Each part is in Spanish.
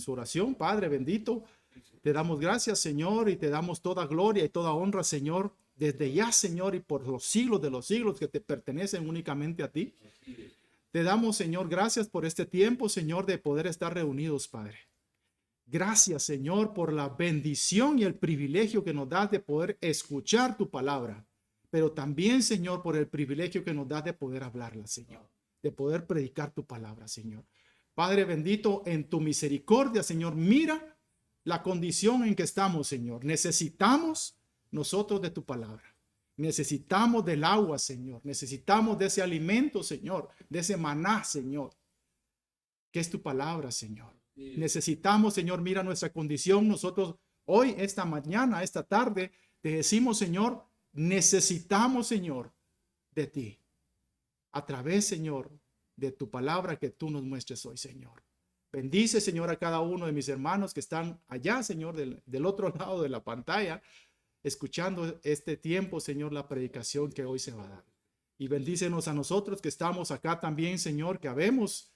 en su oración. Padre bendito, te damos gracias, Señor, y te damos toda gloria y toda honra, Señor, desde ya, Señor, y por los siglos de los siglos que te pertenecen únicamente a ti. Te damos, Señor, gracias por este tiempo, Señor, de poder estar reunidos, Padre. Gracias, Señor, por la bendición y el privilegio que nos das de poder escuchar tu palabra, pero también, Señor, por el privilegio que nos das de poder hablarla, Señor, de poder predicar tu palabra, Señor. Padre bendito, en tu misericordia, Señor, mira la condición en que estamos, Señor. Necesitamos nosotros de tu palabra. Necesitamos del agua, Señor. Necesitamos de ese alimento, Señor, de ese maná, Señor, que es tu palabra, Señor. Necesitamos, Señor, mira nuestra condición. Nosotros hoy, esta mañana, esta tarde, te decimos, Señor, necesitamos, Señor, de ti. A través, Señor, de tu palabra que tú nos muestres hoy, Señor. Bendice, Señor, a cada uno de mis hermanos que están allá, Señor, del otro lado de la pantalla, escuchando este tiempo, Señor, la predicación que hoy se va a dar. Y bendícenos a nosotros que estamos acá también, Señor, que habemos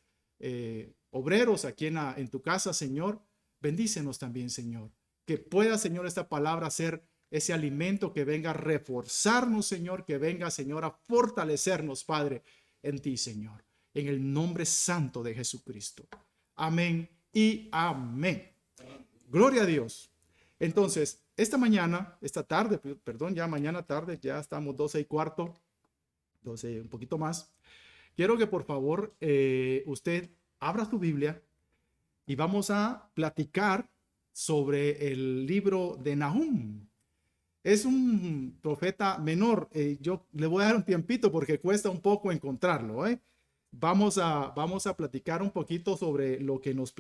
obreros aquí en tu casa, Señor. Bendícenos también, Señor. Que pueda, Señor, esta palabra ser ese alimento que venga a reforzarnos, Señor, que venga, Señor, a fortalecernos, Padre, en ti, Señor. En el nombre santo de Jesucristo. Amén y amén. Gloria a Dios. Entonces, esta tarde, perdón, ya mañana tarde, ya estamos 12:15, 12, un poquito más. Quiero que por favor usted abra su Biblia y vamos a platicar sobre el libro de Nahum. Es un profeta menor. Yo le voy a dar un tiempito porque cuesta un poco encontrarlo. Vamos a platicar un poquito sobre lo que nos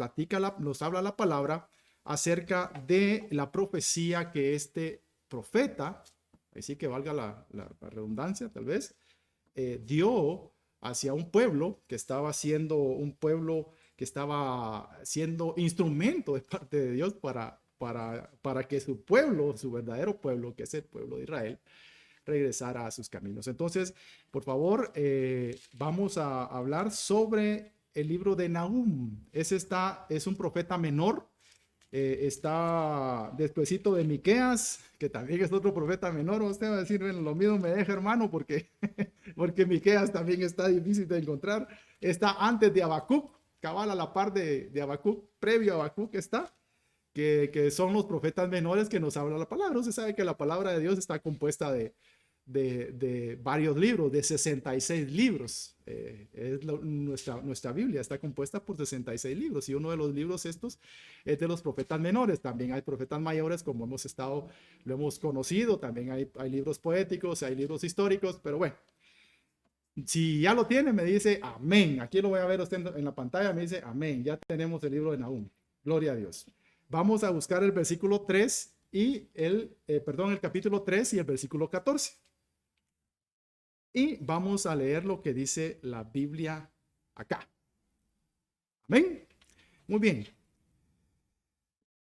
habla la palabra acerca de la profecía que este profeta, así que valga la redundancia tal vez, dio hacia un pueblo que estaba siendo instrumento de parte de Dios para que su pueblo, su verdadero pueblo, que es el pueblo de Israel, regresara a sus caminos. Entonces, por favor, vamos a hablar sobre el libro de Nahum. Es un profeta menor. Está despuesito de Miqueas, que también es otro profeta menor. Usted va a decir, bueno, lo mismo me deja, hermano, porque Miqueas también está difícil de encontrar. Está antes de Habacuc, cabal a la par de Habacuc, previo a Habacuc está, que son los profetas menores que nos habla la palabra. Usted sabe que la palabra de Dios está compuesta de varios libros, de 66 libros. Nuestra Biblia está compuesta por 66 libros y uno de los libros estos es de los profetas menores. También hay profetas mayores, como lo hemos conocido. También hay libros poéticos, hay libros históricos, pero bueno, si ya lo tiene, me dice amén. Aquí lo voy a ver usted en la pantalla, me dice amén. Ya tenemos el libro de Nahum. Gloria a Dios. Vamos a buscar el versículo 3 y el capítulo 3 y el versículo 14. Y vamos a leer lo que dice la Biblia acá. Amén. Muy bien.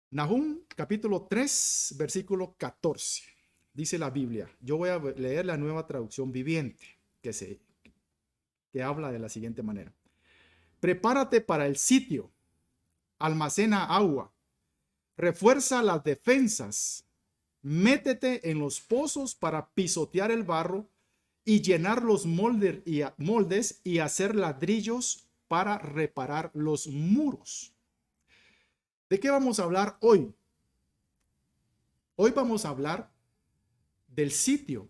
Nahum, capítulo 3, versículo 14. Dice la Biblia. Yo voy a leer la Nueva Traducción Viviente, que habla de la siguiente manera. Prepárate para el sitio. Almacena agua. Refuerza las defensas. Métete en los pozos para pisotear el barro y llenar los moldes y hacer ladrillos para reparar los muros. ¿De qué vamos a hablar hoy? Hoy vamos a hablar del sitio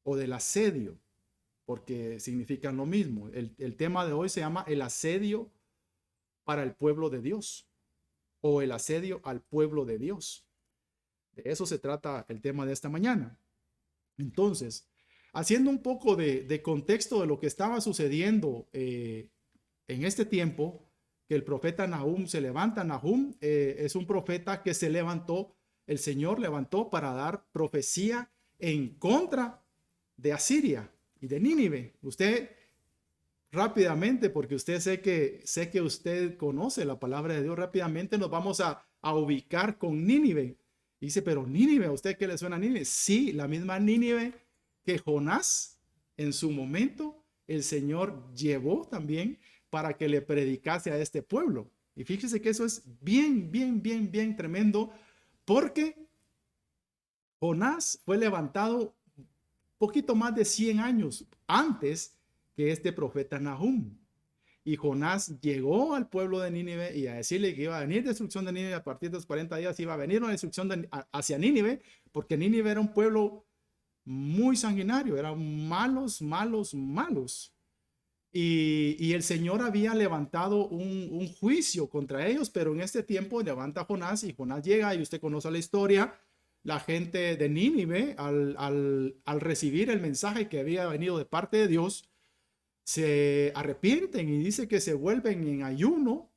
o del asedio, porque significan lo mismo. El tema de hoy se llama el asedio para el pueblo de Dios o el asedio al pueblo de Dios. De eso se trata el tema de esta mañana. Entonces, haciendo un poco de contexto de lo que estaba sucediendo en este tiempo, que el profeta Nahum se levanta. Nahum es un profeta que el Señor levantó para dar profecía en contra de Asiria y de Nínive. Usted rápidamente, porque usted sé que usted conoce la palabra de Dios, rápidamente nos vamos a ubicar con Nínive. Dice, pero Nínive, ¿a usted qué le suena a Nínive? Sí, la misma Nínive que Jonás en su momento el Señor llevó también para que le predicase a este pueblo. Y fíjese que eso es bien, bien, bien, bien tremendo, porque Jonás fue levantado poquito más de 100 años antes que este profeta Nahum. Y Jonás llegó al pueblo de Nínive y a decirle que iba a venir destrucción de Nínive a partir de los 40 días, iba a venir una destrucción hacia Nínive, porque Nínive era un pueblo muy sanguinario, eran malos, malos, malos. Y el Señor había levantado un juicio contra ellos, pero en este tiempo levanta Jonás y Jonás llega, y usted conoce la historia. La gente de Nínive, al recibir el mensaje que había venido de parte de Dios, se arrepienten y dice que se vuelven en ayuno.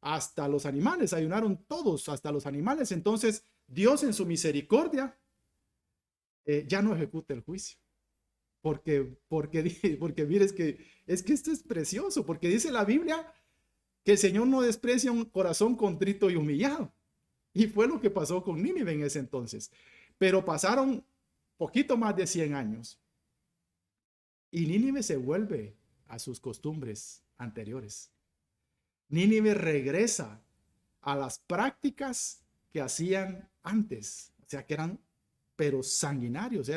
Hasta los animales, ayunaron todos, hasta los animales. Entonces Dios en su misericordia ya no ejecuta el juicio. Porque mire, es que esto es precioso, porque dice la Biblia que el Señor no desprecia un corazón contrito y humillado. Y fue lo que pasó con Nínive en ese entonces. Pero pasaron poquito más de 100 años. Y Nínive se vuelve a sus costumbres anteriores. Nínive regresa a las prácticas que hacían antes. O sea, que eran, pero sanguinarios.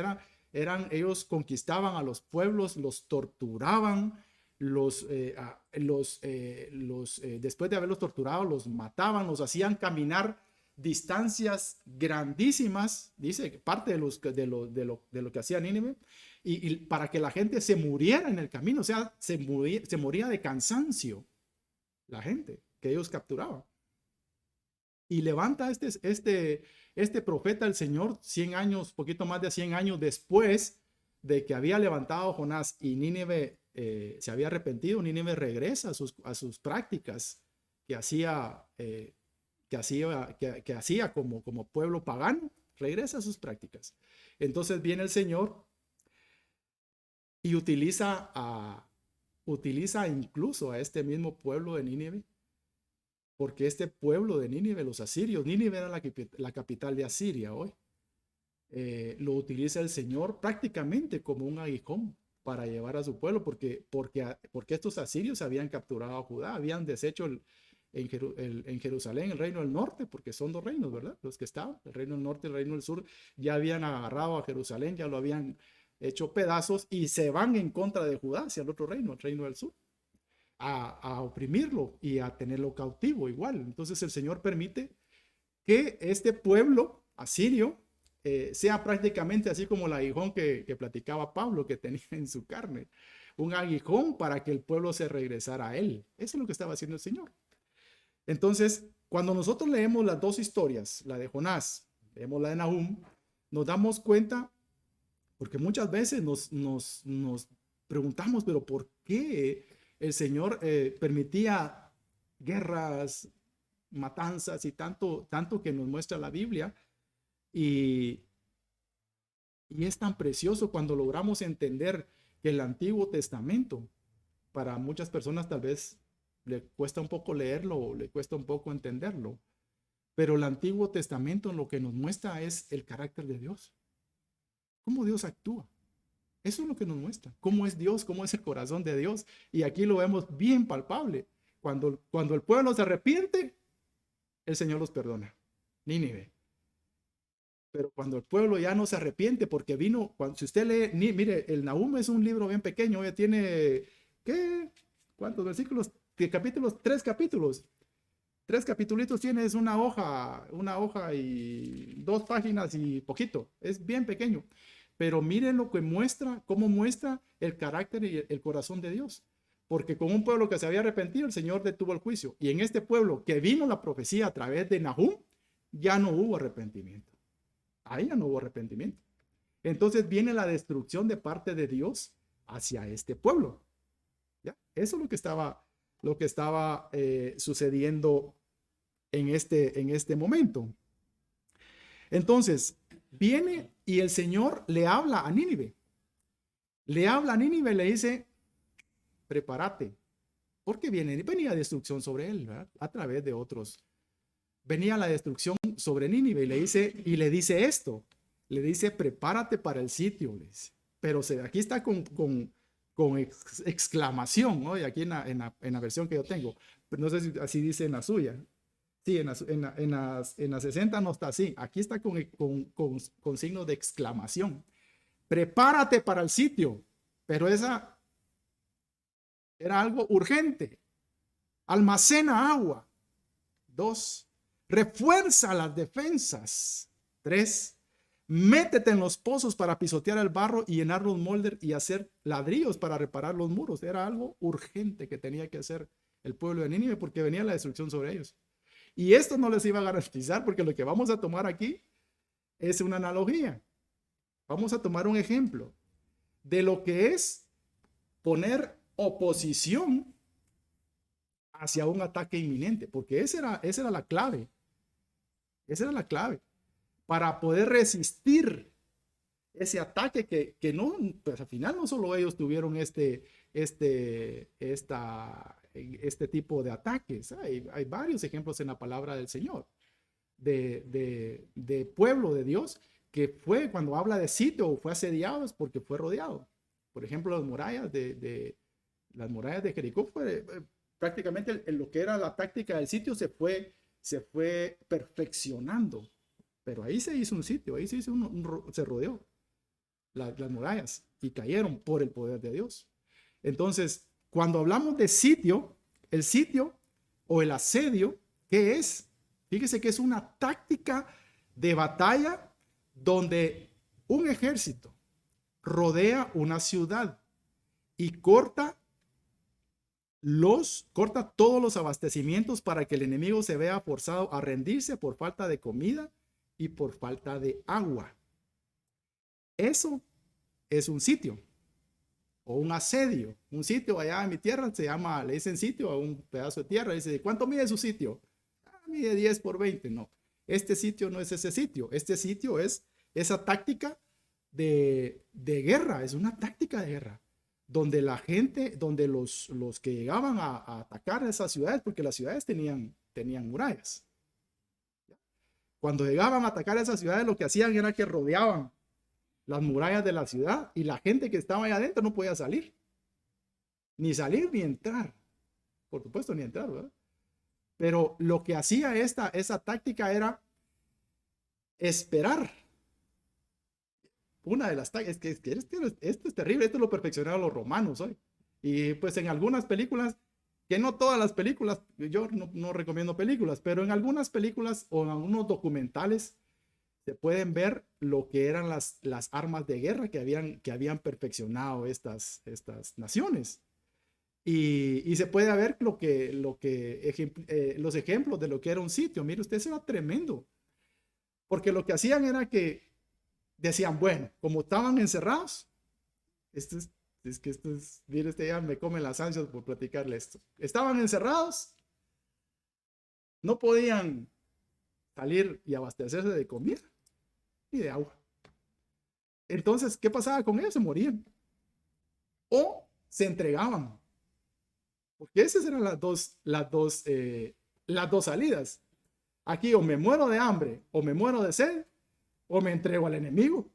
Ellos conquistaban a los pueblos, los torturaban, después de haberlos torturado, los mataban, los hacían caminar distancias grandísimas, dice, parte de lo que hacía Nínive, y para que la gente se muriera en el camino, o sea, se moría de cansancio la gente que ellos capturaban. Y levanta este profeta el Señor 100 años, poquito más de 100 años después de que había levantado Jonás y Nínive se había arrepentido. Nínive regresa a sus prácticas que hacía como pueblo pagano, regresa a sus prácticas. Entonces viene el Señor y utiliza incluso a este mismo pueblo de Nínive, porque este pueblo de Nínive, los asirios, Nínive era la capital de Asiria hoy, lo utiliza el Señor prácticamente como un aguijón para llevar a su pueblo, porque estos asirios habían capturado a Judá, habían deshecho en Jerusalén el reino del norte, porque son dos reinos, ¿verdad? Los que estaban, el reino del norte y el reino del sur, ya habían agarrado a Jerusalén, ya lo habían hecho pedazos, y se van en contra de Judá hacia el otro reino, el reino del sur, a oprimirlo y a tenerlo cautivo igual. Entonces el Señor permite que este pueblo asirio sea prácticamente así como el aguijón que platicaba Pablo, que tenía en su carne, un aguijón para que el pueblo se regresara a él. Eso es lo que estaba haciendo el Señor. Entonces, cuando nosotros leemos las dos historias, la de Jonás, leemos la de Nahum, nos damos cuenta, porque muchas veces nos preguntamos, pero ¿por qué el Señor permitía guerras, matanzas y tanto que nos muestra la Biblia? Y es tan precioso cuando logramos entender que el Antiguo Testamento, para muchas personas tal vez le cuesta un poco leerlo o le cuesta un poco entenderlo, pero el Antiguo Testamento lo que nos muestra es el carácter de Dios, cómo Dios actúa. Eso es lo que nos muestra, cómo es Dios, cómo es el corazón de Dios. Y aquí lo vemos bien palpable. Cuando el pueblo se arrepiente, el Señor los perdona. Nínive. Pero cuando el pueblo ya no se arrepiente, porque si usted lee, mire, el Nahum es un libro bien pequeño, ya tiene, ¿qué? ¿Cuántos versículos? ¿Qué capítulos? 3 capítulos. 3 capítulos tiene, es una hoja y 2 páginas y poquito. Es bien pequeño. Pero miren lo que muestra, cómo muestra el carácter y el corazón de Dios. Porque con un pueblo que se había arrepentido, el Señor detuvo el juicio. Y en este pueblo que vino la profecía a través de Nahum, ya no hubo arrepentimiento. Ahí ya no hubo arrepentimiento. Entonces viene la destrucción de parte de Dios hacia este pueblo. ¿Ya? Eso es lo que estaba sucediendo en este momento. Entonces, viene y el Señor le habla a Nínive. Le habla a Nínive y le dice, prepárate, porque venía destrucción sobre él, ¿verdad? A través de otros. Venía la destrucción sobre Nínive y le dice esto. Le dice, prepárate para el sitio. Le dice. Pero aquí está con exclamación, ¿no? Y aquí en la versión que yo tengo. No sé si así dice en la suya. Sí, en las 60 no está así. Aquí está con signos de exclamación. Prepárate para el sitio. Pero esa era algo urgente. Almacena agua. 2. Refuerza las defensas. 3. Métete en los pozos para pisotear el barro y llenar los moldes y hacer ladrillos para reparar los muros. Era algo urgente que tenía que hacer el pueblo de Nínive porque venía la destrucción sobre ellos. Y esto no les iba a garantizar porque lo que vamos a tomar aquí es una analogía. Vamos a tomar un ejemplo de lo que es poner oposición hacia un ataque inminente, porque esa era la clave. Esa era la clave para poder resistir ese ataque que no, pues al final no solo ellos tuvieron este tipo de ataques. Hay varios ejemplos en la palabra del Señor de pueblo de Dios que fue, cuando habla de sitio, fue asediado, es porque fue rodeado. Por ejemplo, las murallas de Jericó fue prácticamente lo que era la táctica del sitio se fue perfeccionando. Pero ahí se hizo un sitio, ahí se hizo se rodeó las murallas y cayeron por el poder de Dios. Entonces, cuando hablamos de sitio, el sitio o el asedio, ¿qué es? Fíjese que es una táctica de batalla donde un ejército rodea una ciudad y corta todos los abastecimientos para que el enemigo se vea forzado a rendirse por falta de comida y por falta de agua. Eso es un sitio o un asedio. Un sitio allá en mi tierra le dicen sitio a un pedazo de tierra. Dice, ¿cuánto mide su sitio? Mide 10 por 20. No, este sitio no es ese sitio. Este sitio es esa táctica de guerra. Es una táctica de guerra donde la gente, donde los que llegaban a atacar esas ciudades, porque las ciudades tenían murallas. Cuando llegaban a atacar esas ciudades, lo que hacían era que rodeaban las murallas de la ciudad y la gente que estaba allá adentro no podía salir. Ni salir ni entrar. Por supuesto, ni entrar, ¿verdad? Pero lo que hacía esa táctica era esperar. Una de las tácticas, esto es terrible, esto lo perfeccionaron los romanos hoy. Y pues en algunas películas, que no todas las películas, yo no recomiendo películas, pero en algunas películas o en algunos documentales se pueden ver lo que eran las armas de guerra que habían perfeccionado estas naciones. Y se puede ver los ejemplos de lo que era un sitio. Mire usted, eso era tremendo. Porque lo que hacían era que decían, bueno, como estaban encerrados, mire usted, ya me come las ansias por platicarle esto. Estaban encerrados, no podían salir y abastecerse de comida y de agua. Entonces, ¿qué pasaba con ellos? Se morían o se entregaban, porque esas eran las dos salidas. Aquí o me muero de hambre o me muero de sed o me entrego al enemigo.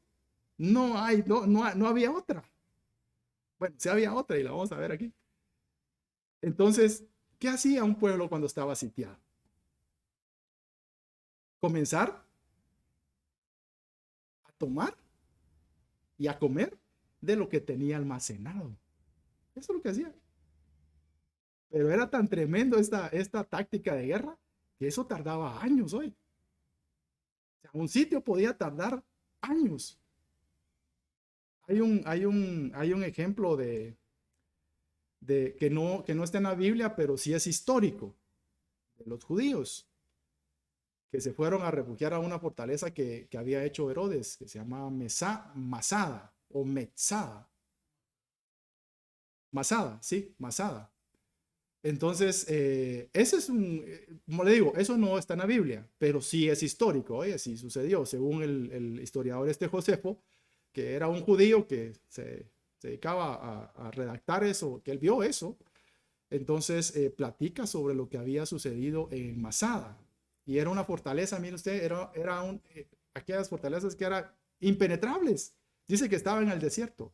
No había otra. Bueno, sí había otra y la vamos a ver aquí. Entonces, ¿qué hacía un pueblo cuando estaba sitiado? Comenzar a tomar y a comer de lo que tenía almacenado. Eso es lo que hacía. Pero era tan tremendo esta táctica de guerra que eso tardaba años hoy. O sea, un sitio podía tardar años. Hay un ejemplo de que no está en la Biblia, pero sí es histórico, de los judíos que se fueron a refugiar a una fortaleza que había hecho Herodes, que se llama Masada o Metzada. Masada, sí, Masada. Entonces, ese es como le digo, eso no está en la Biblia, pero sí es histórico, oye, sí sucedió, según el historiador Josefo, que era un judío que se dedicaba a redactar eso, que él vio eso. Entonces platica sobre lo que había sucedido en Masada. Y era una fortaleza, mire usted, aquellas fortalezas que eran impenetrables. Dice que estaba en el desierto.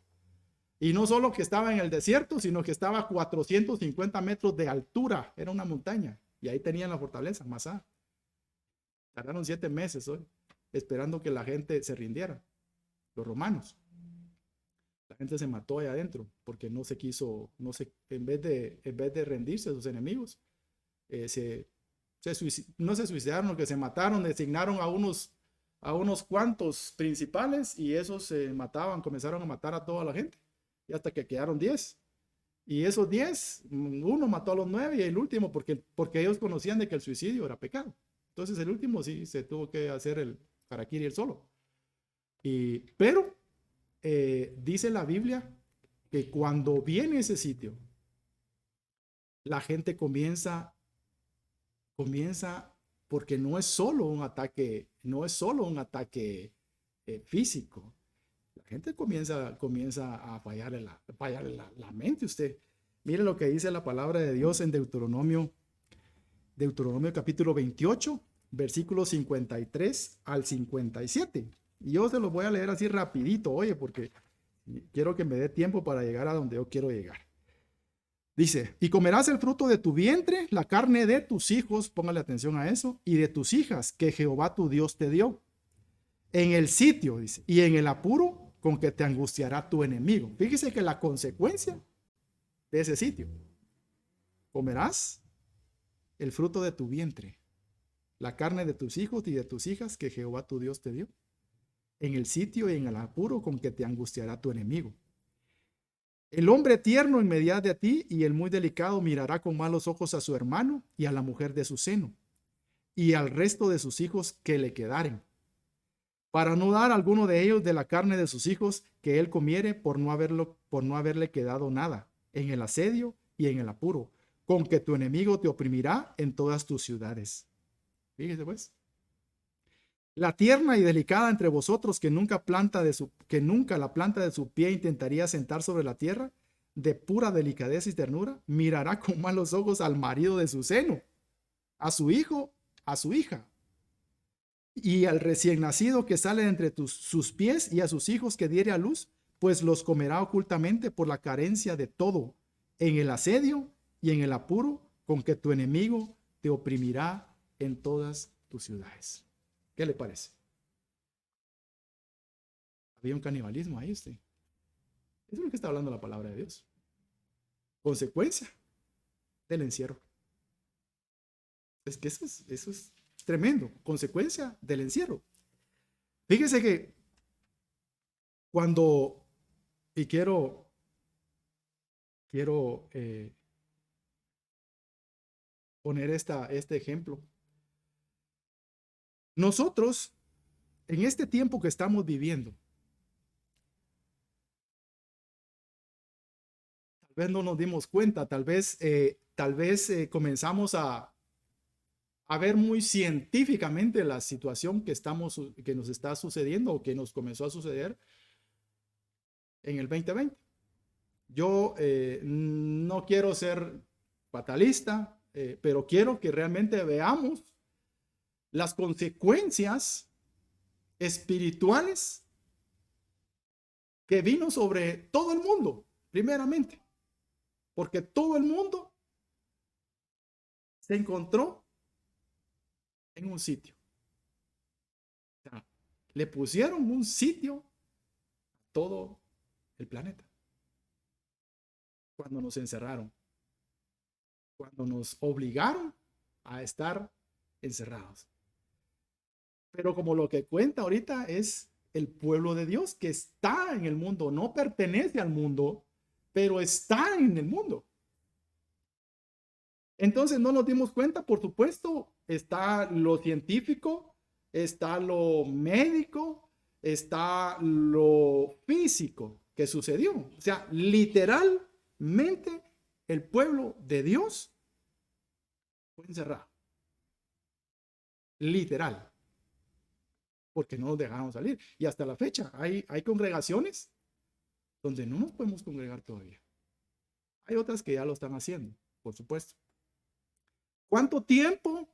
Y no solo que estaba en el desierto, sino que estaba a 450 metros de altura. Era una montaña. Y ahí tenían la fortaleza, Masá. Tardaron 7 meses hoy, esperando que la gente se rindiera. Los romanos. La gente se mató ahí adentro porque no se quiso, en vez de rendirse a sus enemigos, no se suicidaron, lo que se mataron, designaron a unos cuantos principales y esos se mataban, comenzaron a matar a toda la gente y hasta que quedaron 10. Y esos 10, uno mató a los 9 y el último porque ellos conocían de que el suicidio era pecado. Entonces el último sí se tuvo que hacer el harakiri él solo. Pero dice la Biblia que cuando viene ese sitio, la gente comienza porque no es solo un ataque, físico. La gente comienza a fallarle la mente. Usted mire lo que dice la palabra de Dios en Deuteronomio capítulo 28, versículos 53 al 57. Y yo se los voy a leer así rapidito, oye, porque quiero que me dé tiempo para llegar a donde yo quiero llegar. Dice, y comerás el fruto de tu vientre, la carne de tus hijos, póngale atención a eso, y de tus hijas que Jehová tu Dios te dio. En el sitio, dice, y en el apuro con que te angustiará tu enemigo. Fíjese que la consecuencia de ese sitio, comerás el fruto de tu vientre, la carne de tus hijos y de tus hijas que Jehová tu Dios te dio. En el sitio y en el apuro con que te angustiará tu enemigo. El hombre tierno en medio de ti y el muy delicado mirará con malos ojos a su hermano y a la mujer de su seno y al resto de sus hijos que le quedaren, para no dar a alguno de ellos de la carne de sus hijos que él comiere por no haberle quedado nada en el asedio y en el apuro, con que tu enemigo te oprimirá en todas tus ciudades. Fíjese pues. La tierna y delicada entre vosotros que nunca la planta de su pie intentaría sentar sobre la tierra, de pura delicadeza y ternura, mirará con malos ojos al marido de su seno, a su hijo, a su hija, y al recién nacido que sale entre sus pies y a sus hijos que diere a luz, pues los comerá ocultamente por la carencia de todo, en el asedio y en el apuro con que tu enemigo te oprimirá en todas tus ciudades. ¿Qué le parece? Había un canibalismo ahí, usted. Eso es lo que está hablando la palabra de Dios. Consecuencia del encierro. Es que eso es tremendo. Consecuencia del encierro. Fíjese que y quiero poner este ejemplo. Nosotros, en este tiempo que estamos viviendo, tal vez no nos dimos cuenta, tal vez comenzamos a ver muy científicamente la situación que nos está sucediendo o que nos comenzó a suceder en el 2020. Yo no quiero ser fatalista, pero quiero que realmente veamos las consecuencias espirituales que vino sobre todo el mundo, primeramente, porque todo el mundo se encontró en un sitio. O sea, le pusieron un sitio a todo el planeta. Cuando nos encerraron, cuando nos obligaron a estar encerrados. Pero como lo que cuenta ahorita es el pueblo de Dios que está en el mundo, no pertenece al mundo, pero está en el mundo. Entonces no nos dimos cuenta, por supuesto, está lo científico, está lo médico, está lo físico que sucedió. O sea, literalmente el pueblo de Dios fue encerrado. Literal. Porque no nos dejaron salir. Y hasta la fecha hay congregaciones donde no nos podemos congregar todavía. Hay otras que ya lo están haciendo, por supuesto. ¿Cuánto tiempo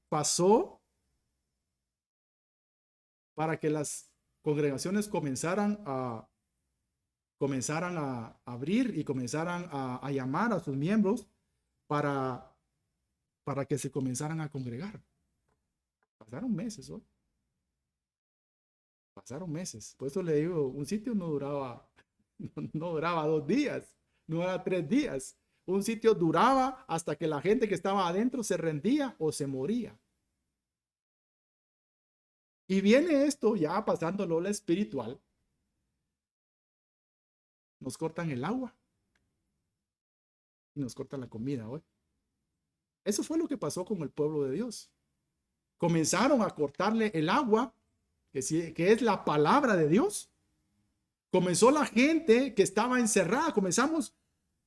pasó para que las congregaciones comenzaran a comenzaran a abrir y comenzaran a llamar a sus miembros para, para que se comenzaran a congregar. Pasaron meses, ¿no? Pasaron meses. Por eso le digo, un sitio no duraba, no duraba 2 días, no era 3 días. Un sitio duraba hasta que la gente que estaba adentro se rendía o se moría. Y viene esto ya pasándolo lo espiritual. Nos cortan el agua y nos cortan la comida hoy. Eso fue lo que pasó con el pueblo de Dios. Comenzaron a cortarle el agua, que es la palabra de Dios. Comenzó la gente que estaba encerrada. Comenzamos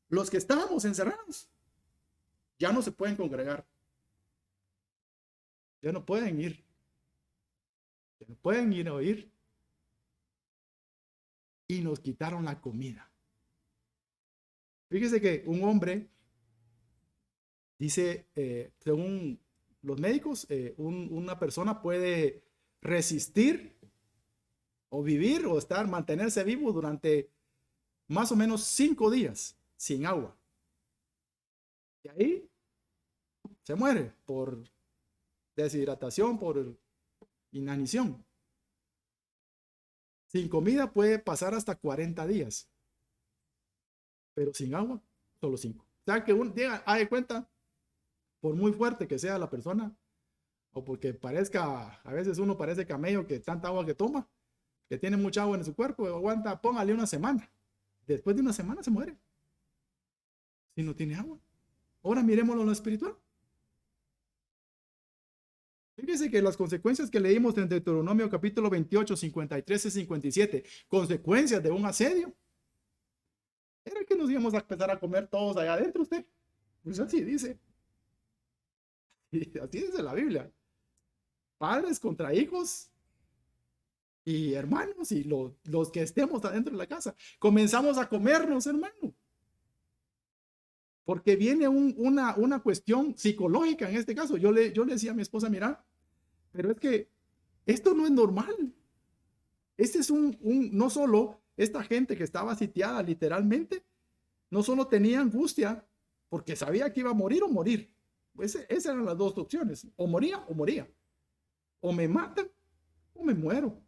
los que estábamos encerrados. Ya no se pueden congregar. Ya no pueden ir. Ya no pueden ir a oír. Y nos quitaron la comida. Fíjese que un hombre dice, según los médicos, una persona puede resistir o vivir o mantenerse vivo durante más o menos 5 días sin agua. Y ahí se muere por deshidratación, por inanición. Sin comida puede pasar hasta 40 días, pero sin agua, solo 5. O sea que haga de cuenta, por muy fuerte que sea la persona, o porque parezca, a veces uno parece camello que tanta agua que toma, que tiene mucha agua en su cuerpo, aguanta, póngale una semana. Después de una semana se muere. Si no tiene agua. Ahora miremoslo en lo espiritual. Fíjese que las consecuencias que leímos en Deuteronomio capítulo 28, 53 y 57, consecuencias de un asedio, era que nos íbamos a empezar a comer todos allá adentro usted. Pues así dice. Y así dice la Biblia. Padres contra hijos y hermanos y los que estemos adentro de la casa. Comenzamos a comernos, hermano. Porque viene una cuestión psicológica en este caso. Yo le decía a mi esposa, mira, pero es que esto no es normal. Este es no solo esta gente que estaba sitiada literalmente, no solo tenía angustia porque sabía que iba a morir o morir. Esas eran las dos opciones, o moría o moría. O me matan o me muero.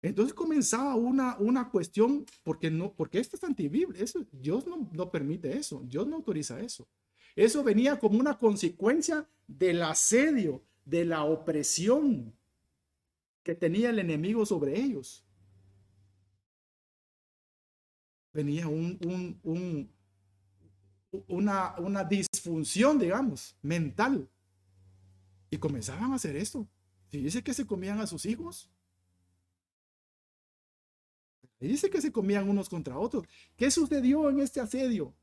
Entonces comenzaba una cuestión, porque esto es antibíblico, eso, Dios no permite eso, Dios no autoriza eso. Eso venía como una consecuencia del asedio, de la opresión que tenía el enemigo sobre ellos. Venía una disfunción, digamos, mental. Y comenzaban a hacer esto. Si dice que se comían a sus hijos, dice que se comían unos contra otros. ¿Qué sucedió en este asedio?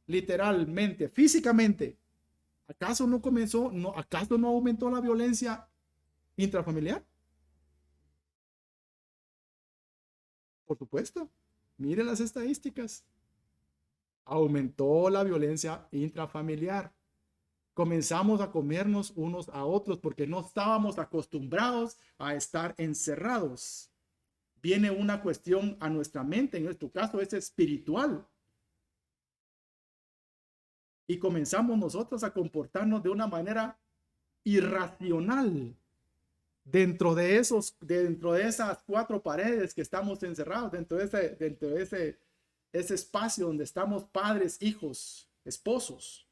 Literalmente, físicamente. ¿Acaso acaso no aumentó la violencia intrafamiliar? Por supuesto. Miren las estadísticas. Aumentó la violencia intrafamiliar. Comenzamos a comernos unos a otros porque no estábamos acostumbrados a estar encerrados. Viene una cuestión a nuestra mente, en nuestro caso es espiritual. Y comenzamos nosotros a comportarnos de una manera irracional dentro de esas 4 paredes que estamos encerrados, dentro de ese espacio donde estamos padres, hijos, esposos.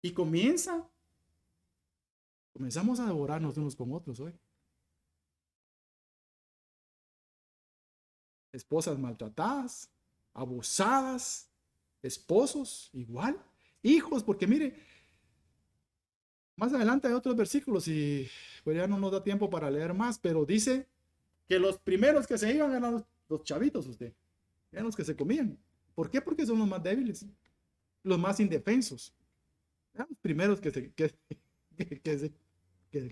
Y comenzamos a devorarnos unos con otros hoy. Esposas maltratadas, abusadas, esposos igual, hijos, porque mire, más adelante hay otros versículos y pues ya no nos da tiempo para leer más, pero dice que los primeros que se iban eran los chavitos, eran los que se comían. ¿Por qué? Porque son los más débiles, los más indefensos. Eran los primeros que se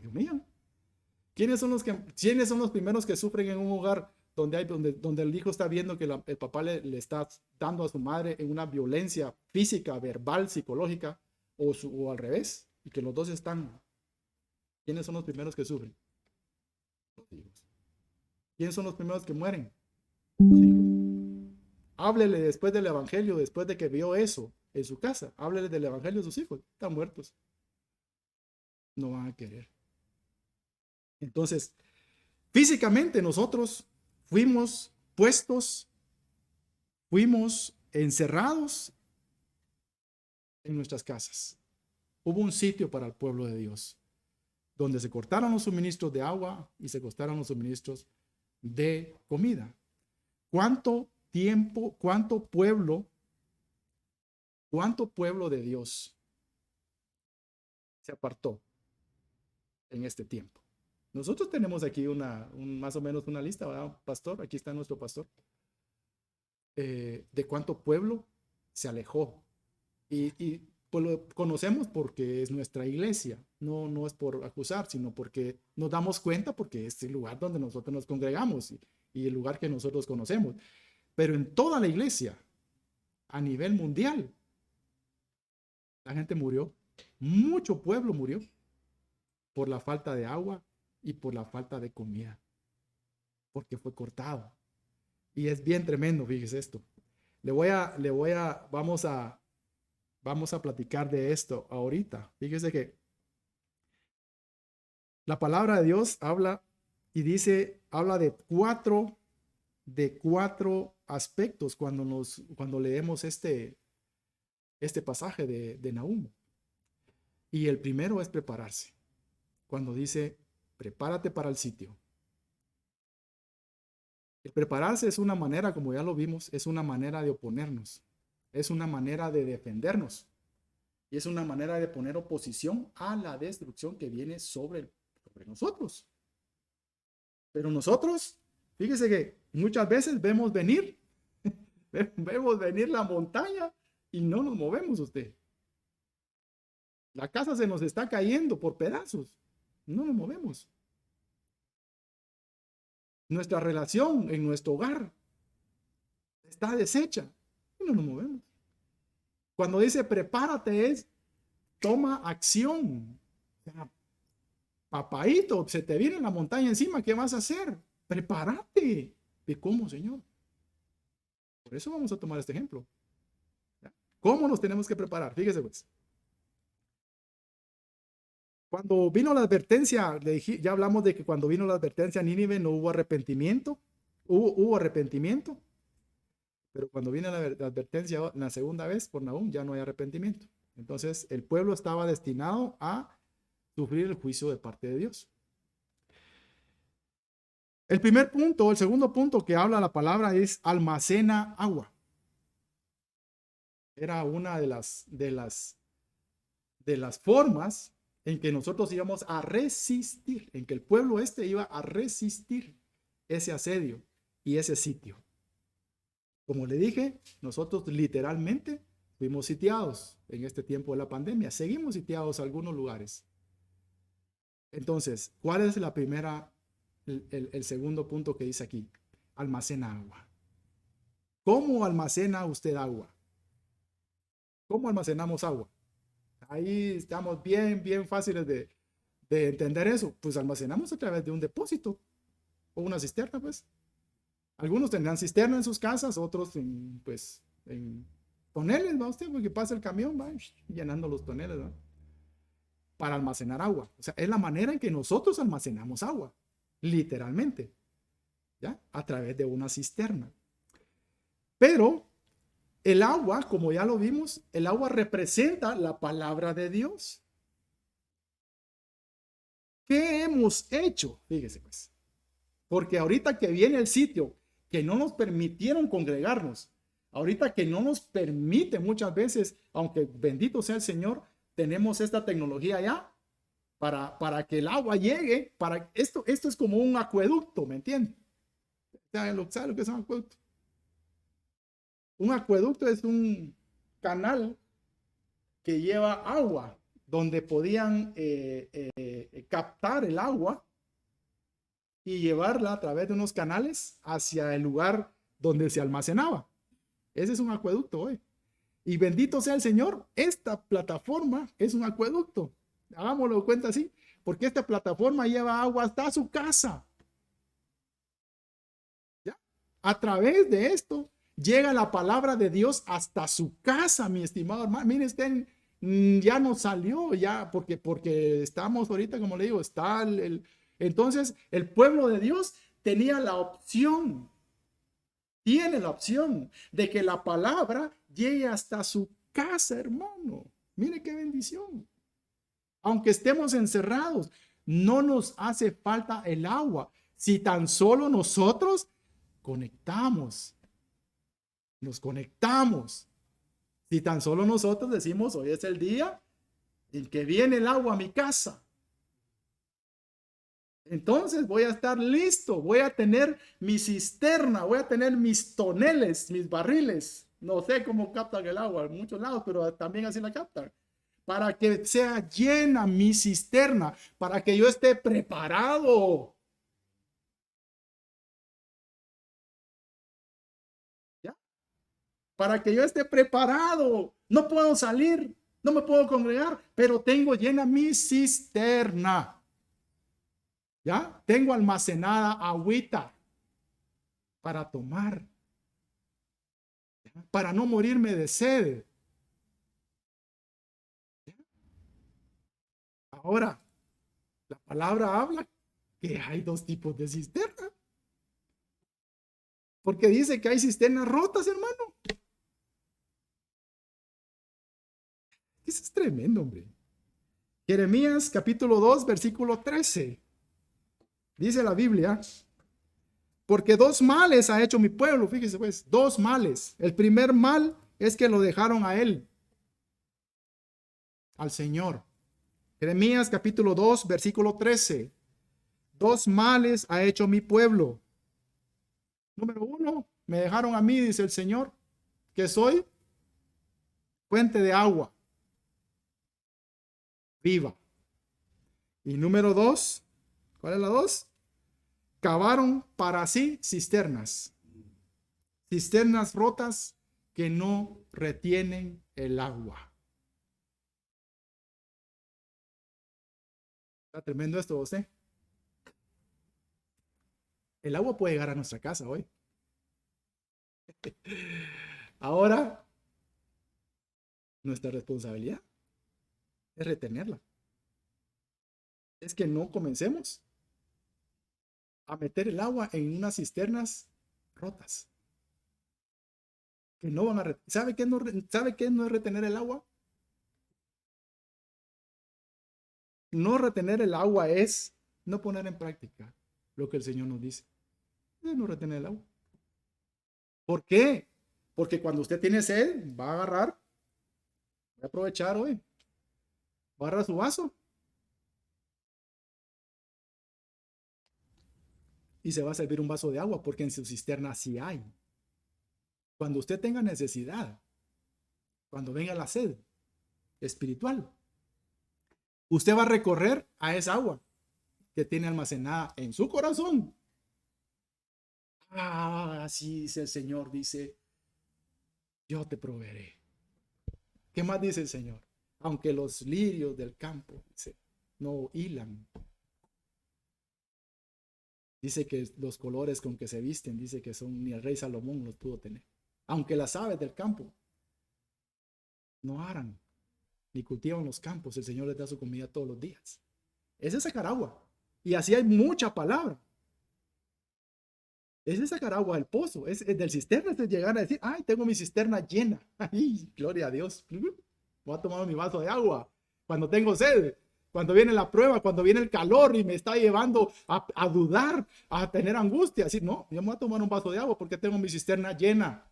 comían. ¿Quiénes son los primeros que sufren en un hogar donde el hijo está viendo que el papá le está dando a su madre en una violencia física, verbal, psicológica o al revés? Y que los dos están. ¿Quiénes son los primeros que sufren? Los hijos. ¿Quiénes son los primeros que mueren? sus hijos. Háblele después del evangelio, después de que vio eso en su casa. Háblele del evangelio a sus hijos. Están muertos. No van a querer. Entonces, físicamente nosotros fuimos puestos, fuimos encerrados en nuestras casas. Hubo un sitio para el pueblo de Dios, donde se cortaron los suministros de agua y se cortaron los suministros de comida. ¿Cuánto tiempo, cuánto pueblo de Dios se apartó en este tiempo? Nosotros tenemos aquí más o menos una lista, ¿verdad, pastor? Aquí está nuestro pastor. De cuánto pueblo se alejó. Y pues lo conocemos porque es nuestra iglesia. No es por acusar, sino porque nos damos cuenta porque es el lugar donde nosotros nos congregamos y el lugar que nosotros conocemos. Pero en toda la iglesia, a nivel mundial, la gente murió. Mucho pueblo murió por la falta de agua y por la falta de comida, porque fue cortado. Y es bien tremendo, fíjese esto. Vamos a platicar de esto ahorita. Fíjese que la palabra de Dios habla de cuatro aspectos cuando leemos este pasaje de Nahum. Y el primero es prepararse. Cuando dice, prepárate para el sitio. El prepararse es una manera, como ya lo vimos, es una manera de oponernos. Es una manera de defendernos. Y es una manera de poner oposición a la destrucción que viene sobre nosotros. Pero nosotros, fíjese que muchas veces vemos venir la montaña y no nos movemos usted. La casa se nos está cayendo por pedazos. No nos movemos. Nuestra relación en nuestro hogar está deshecha y no nos movemos. Cuando dice prepárate es toma acción. O sea, papaito, se te viene la montaña encima, ¿qué vas a hacer? Prepárate. ¿De cómo, Señor? Por eso vamos a tomar este ejemplo. ¿Cómo nos tenemos que preparar? Fíjese pues. Cuando vino la advertencia, ya hablamos de que cuando vino la advertencia a Nínive no hubo arrepentimiento. Hubo arrepentimiento. Pero cuando viene la advertencia la segunda vez por Nahum, ya no hay arrepentimiento. Entonces el pueblo estaba destinado a sufrir el juicio de parte de Dios. El segundo punto que habla la palabra es almacena agua. Era una de las formas en que nosotros íbamos a resistir, en que el pueblo iba a resistir ese asedio y ese sitio. Como le dije, nosotros literalmente fuimos sitiados en este tiempo de la pandemia. Seguimos sitiados en algunos lugares. Entonces, ¿cuál es el segundo punto que dice aquí? Almacena agua. ¿Cómo almacena usted agua? ¿Cómo almacenamos agua? Ahí estamos bien fáciles de entender eso. Pues almacenamos a través de un depósito o una cisterna, pues. Algunos tendrán cisterna en sus casas, otros en toneles, ¿va usted? Porque pasa el camión, va llenando los toneles, ¿va? Para almacenar agua. O sea, es la manera en que nosotros almacenamos agua, literalmente, ¿ya? A través de una cisterna. Pero el agua, como ya lo vimos, el agua representa la palabra de Dios. ¿Qué hemos hecho? Fíjese pues. Porque ahorita que viene el sitio, que no nos permitieron congregarnos, ahorita que no nos permite muchas veces, aunque bendito sea el Señor, tenemos esta tecnología ya para que el agua llegue. Esto es como un acueducto, ¿me entienden? ¿Sabe lo que es un acueducto? Un acueducto es un canal que lleva agua, donde podían captar el agua y llevarla a través de unos canales hacia el lugar donde se almacenaba. Ese es un acueducto hoy. Y bendito sea el Señor, esta plataforma es un acueducto. Hagámoslo cuenta así, porque esta plataforma lleva agua hasta su casa. ¿Ya? A través de esto llega la palabra de Dios hasta su casa, mi estimado hermano. Mire usted, ya no salió, ya, porque estamos ahorita, como le digo, está entonces el pueblo de Dios tenía la opción, tiene la opción de que la palabra llegue hasta su casa, hermano. Mire qué bendición. Aunque estemos encerrados, no nos hace falta el agua. Si tan solo nosotros conectamos, nos conectamos. Si tan solo nosotros decimos, hoy es el día en que viene el agua a mi casa. Entonces voy a estar listo, voy a tener mi cisterna, voy a tener mis toneles, mis barriles. No sé cómo captan el agua en muchos lados, pero también así la captan. Para que sea llena mi cisterna, para que yo esté preparado. ¿Ya? Para que yo esté preparado. No puedo salir, no me puedo congregar, pero tengo llena mi cisterna. ¿Ya? Tengo almacenada agüita para tomar, ¿ya? Para no morirme de sed. ¿Ya? Ahora, la palabra habla que hay dos tipos de cisterna. Porque dice que hay cisternas rotas, hermano. Eso es tremendo, hombre. Jeremías capítulo 2, versículo 13. Dice la Biblia, porque dos males ha hecho mi pueblo. Fíjese pues, dos males. El primer mal es que lo dejaron a él, al Señor. Jeremías capítulo 2, versículo 13. Dos males ha hecho mi pueblo. Número uno, me dejaron a mí, dice el Señor, que soy fuente de agua viva. Y número dos, ¿cuál es la dos? Cavaron para sí cisternas. Cisternas rotas que no retienen el agua. Está tremendo esto, usted. El agua puede llegar a nuestra casa hoy. Ahora, nuestra responsabilidad es retenerla. Es que no comencemos a meter el agua en unas cisternas rotas. Que no van a ¿Sabe qué no es retener el agua? No retener el agua es no poner en práctica lo que el Señor nos dice. Es no retener el agua. ¿Por qué? Porque cuando usted tiene sed, va a agarrar, va a aprovechar hoy, va a agarrar su vaso y se va a servir un vaso de agua porque en su cisterna sí hay. Cuando usted tenga necesidad, cuando venga la sed espiritual, usted va a recorrer a esa agua que tiene almacenada en su corazón. Ah, así dice el Señor, dice, yo te proveeré. ¿Qué más dice el Señor? Aunque los lirios del campo, dice, no hilan. Dice que los colores con que se visten, dice que son ni el rey Salomón los pudo tener. Aunque las aves del campo no aran ni cultivan los campos, el Señor les da su comida todos los días. Ese es sacar agua. Y así hay mucha palabra. Ese es sacar agua del pozo, es del cisterna, es llegar a decir, ay, tengo mi cisterna llena. Ay, gloria a Dios. Voy a tomar mi vaso de agua cuando tengo sed. Cuando viene la prueba, cuando viene el calor y me está llevando a dudar, a tener angustia, decir, no, yo me voy a tomar un vaso de agua porque tengo mi cisterna llena.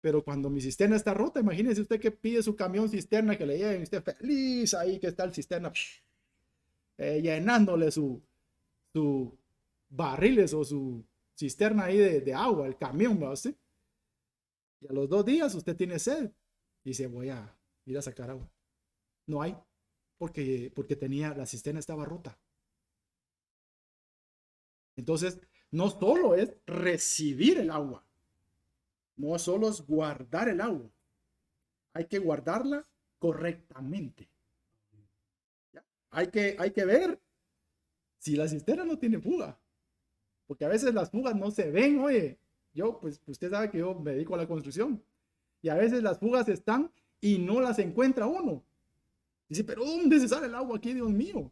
Pero cuando mi cisterna está rota, imagínese usted que pide su camión cisterna que le lleven, usted feliz ahí que está el cisterna, llenándole su barriles o su cisterna ahí de agua, el camión, ¿va usted? Y a los 2 días usted tiene sed y dice, voy a ir a sacar agua. No hay, porque tenía, la cisterna estaba rota. Entonces, no solo es recibir el agua, no solo es guardar el agua, hay que guardarla correctamente. ¿Ya? Hay que ver si la cisterna no tiene fuga. porque a veces las fugas no se ven, oye. Yo, pues usted sabe que yo me dedico a la construcción y a veces las fugas están y no las encuentra uno. Dice, pero ¿dónde se sale el agua aquí, Dios mío?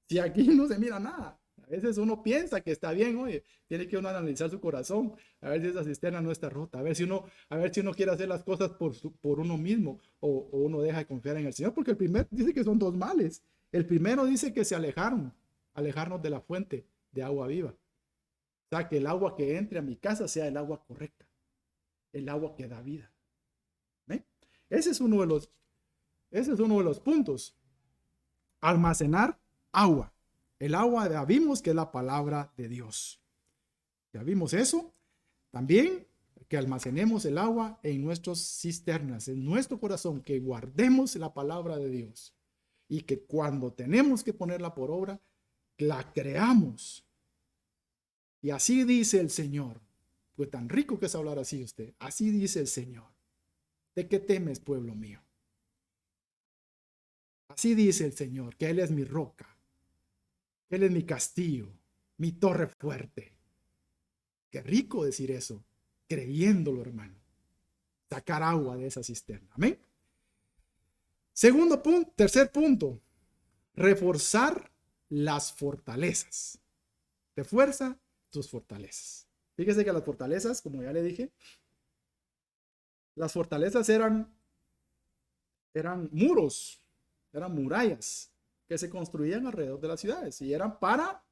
Si aquí no se mira nada. A veces uno piensa que está bien, oye, tiene que uno analizar su corazón, a ver si esa cisterna no está rota, a ver si uno quiere hacer las cosas por uno mismo o uno deja de confiar en el Señor, porque el primero dice que son dos males. El primero dice que se alejarnos de la fuente de agua viva. O sea, que el agua que entre a mi casa sea el agua correcta, el agua que da vida. ¿Ven? Ese es uno de los puntos. Almacenar agua. El agua ya vimos que es la palabra de Dios. Ya vimos eso. También que almacenemos el agua en nuestras cisternas, en nuestro corazón, que guardemos la palabra de Dios. Y que cuando tenemos que ponerla por obra, la creamos. Y así dice el Señor. Pues tan rico que es hablar así usted. Así dice el Señor. ¿De qué temes, pueblo mío? Así dice el Señor, que Él es mi roca. Él es mi castillo, mi torre fuerte. Qué rico decir eso, creyéndolo, hermano. Sacar agua de esa cisterna. Amén. Tercer punto, reforzar las fortalezas. Refuerza tus fortalezas. Fíjese que las fortalezas, como ya le dije, las fortalezas eran muros, eran murallas que se construían alrededor de las ciudades y eran para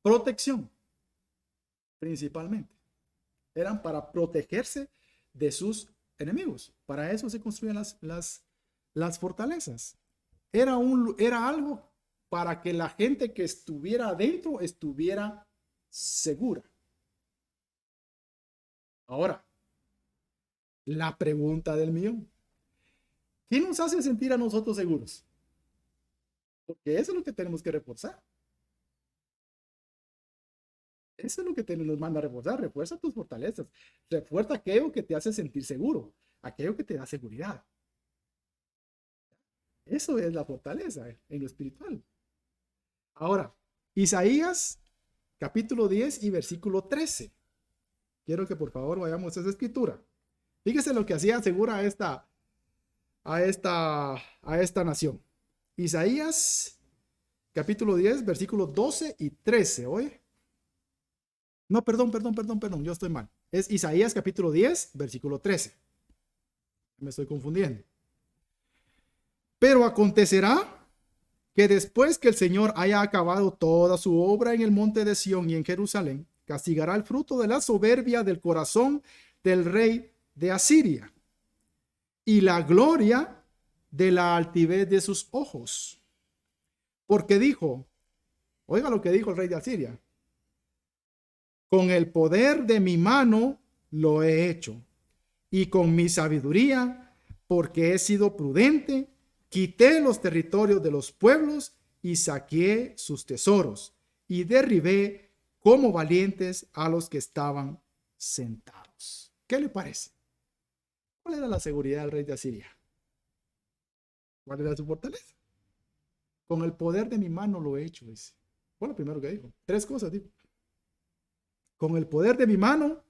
protección, principalmente. Eran para protegerse de sus enemigos. Para eso se construían las fortalezas. Era algo para que la gente que estuviera adentro estuviera segura. Ahora, la pregunta del millón. ¿Qué nos hace sentir a nosotros seguros? Porque eso es lo que tenemos que reforzar. Eso es lo que nos manda a reforzar. Refuerza tus fortalezas. Refuerza aquello que te hace sentir seguro. Aquello que te da seguridad. Eso es la fortaleza en lo espiritual. Ahora, Isaías capítulo 10 y versículo 13. Quiero que por favor vayamos a esa escritura. Fíjese lo que hacía segura a esta nación. Isaías capítulo 10, versículos 12 y 13. Oye. No, perdón, yo estoy mal. Es Isaías capítulo 10, versículo 13. Me estoy confundiendo. Pero acontecerá que después que el Señor haya acabado toda su obra en el monte de Sión y en Jerusalén, castigará el fruto de la soberbia del corazón del rey de Asiria y la gloria de la altivez de sus ojos. Porque dijo, oiga lo que dijo el rey de Asiria, con el poder de mi mano lo he hecho, y con mi sabiduría, porque he sido prudente, quité los territorios de los pueblos y saqué sus tesoros, y derribé como valientes a los que estaban sentados. ¿Qué le parece? ¿Cuál era la seguridad del rey de Asiria? ¿Cuál era su fortaleza? Con el poder de mi mano lo he hecho, dice. Fue lo primero que dijo. Tres cosas, dijo. Con el poder de mi mano,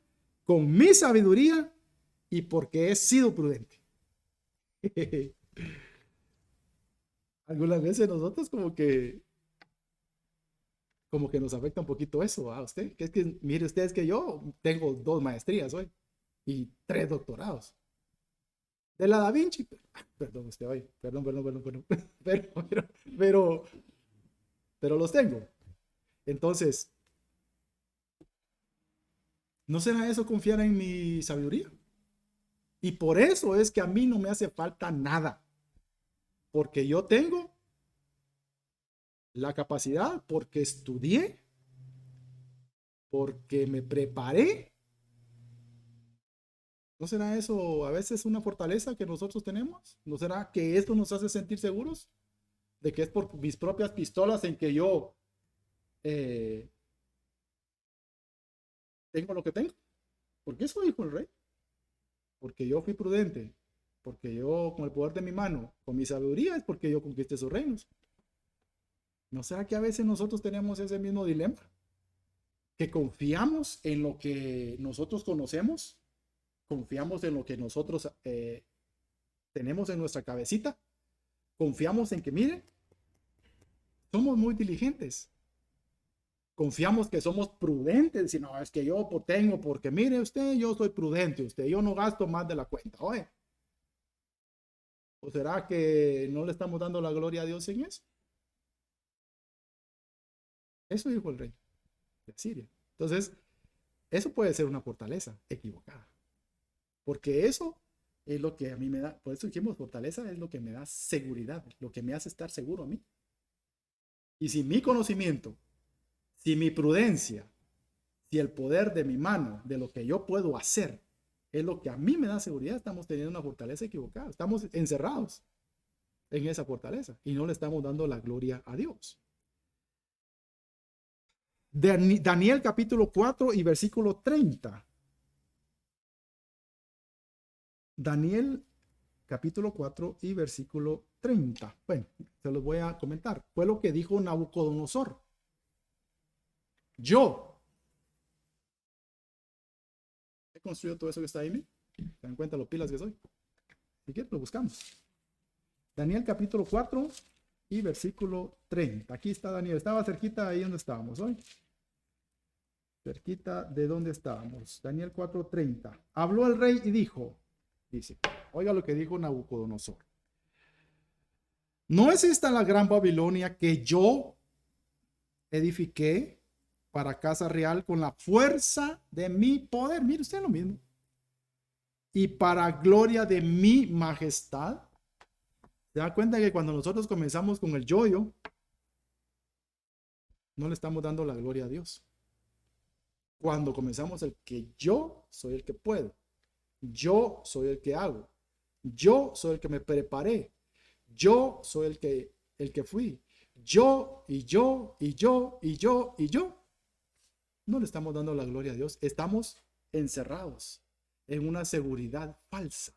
con mi sabiduría y porque he sido prudente. Algunas veces nosotros como que nos afecta un poquito eso a usted. Que es que, mire usted, es que yo tengo 2 maestrías hoy y 3 doctorados. De la Da Vinci, perdón usted hoy, perdón, pero los tengo. Entonces, ¿no será eso confiar en mi sabiduría? Y por eso es que a mí no me hace falta nada. Porque yo tengo la capacidad, porque estudié, porque me preparé. ¿No será eso a veces una fortaleza que nosotros tenemos? ¿No será que esto nos hace sentir seguros? De que es por mis propias pistolas en que yo tengo lo que tengo. Porque eso dijo el rey. Porque yo fui prudente. Porque yo, con el poder de mi mano, con mi sabiduría, es porque yo conquisté esos reinos. ¿No será que a veces nosotros tenemos ese mismo dilema? que confiamos en lo que nosotros conocemos, confiamos en lo que nosotros tenemos en nuestra cabecita, confiamos en que, miren, somos muy diligentes. Confiamos que somos prudentes. Y no, es que yo tengo, porque mire usted, yo soy prudente, yo no gasto más de la cuenta. Oye, ¿o será que no le estamos dando la gloria a Dios en eso? Eso dijo el rey de Siria. Entonces, eso puede ser una fortaleza equivocada. Porque eso es lo que a mí me da, por eso dijimos fortaleza, es lo que me da seguridad, lo que me hace estar seguro a mí. Y si mi conocimiento, si mi prudencia, si el poder de mi mano, de lo que yo puedo hacer, es lo que a mí me da seguridad, estamos teniendo una fortaleza equivocada. Estamos encerrados en esa fortaleza y no le estamos dando la gloria a Dios. Daniel capítulo 4 y versículo 30. Daniel capítulo 4 y versículo 30. Bueno, se los voy a comentar. Fue lo que dijo Nabucodonosor. Yo he construido todo eso que está ahí. ¿Se dan cuenta lo pilas que soy? Si quieren, lo buscamos. Daniel capítulo 4 y versículo 30. Aquí está Daniel. Estaba cerquita ahí donde estábamos hoy. Cerquita de donde estábamos. Daniel 4:30. Habló el rey y dijo, dice, oiga lo que dijo Nabucodonosor. ¿No es esta la gran Babilonia que yo edifiqué para casa real con la fuerza de mi poder? Mire usted lo mismo. Y para gloria de mi majestad. ¿Se da cuenta que cuando nosotros comenzamos con el yo-yo, no le estamos dando la gloria a Dios? Cuando comenzamos el que yo soy el que puedo, yo soy el que hago, yo soy el que me preparé, yo soy el que fui, yo y yo y yo y yo y yo, no le estamos dando la gloria a Dios. Estamos encerrados en una seguridad falsa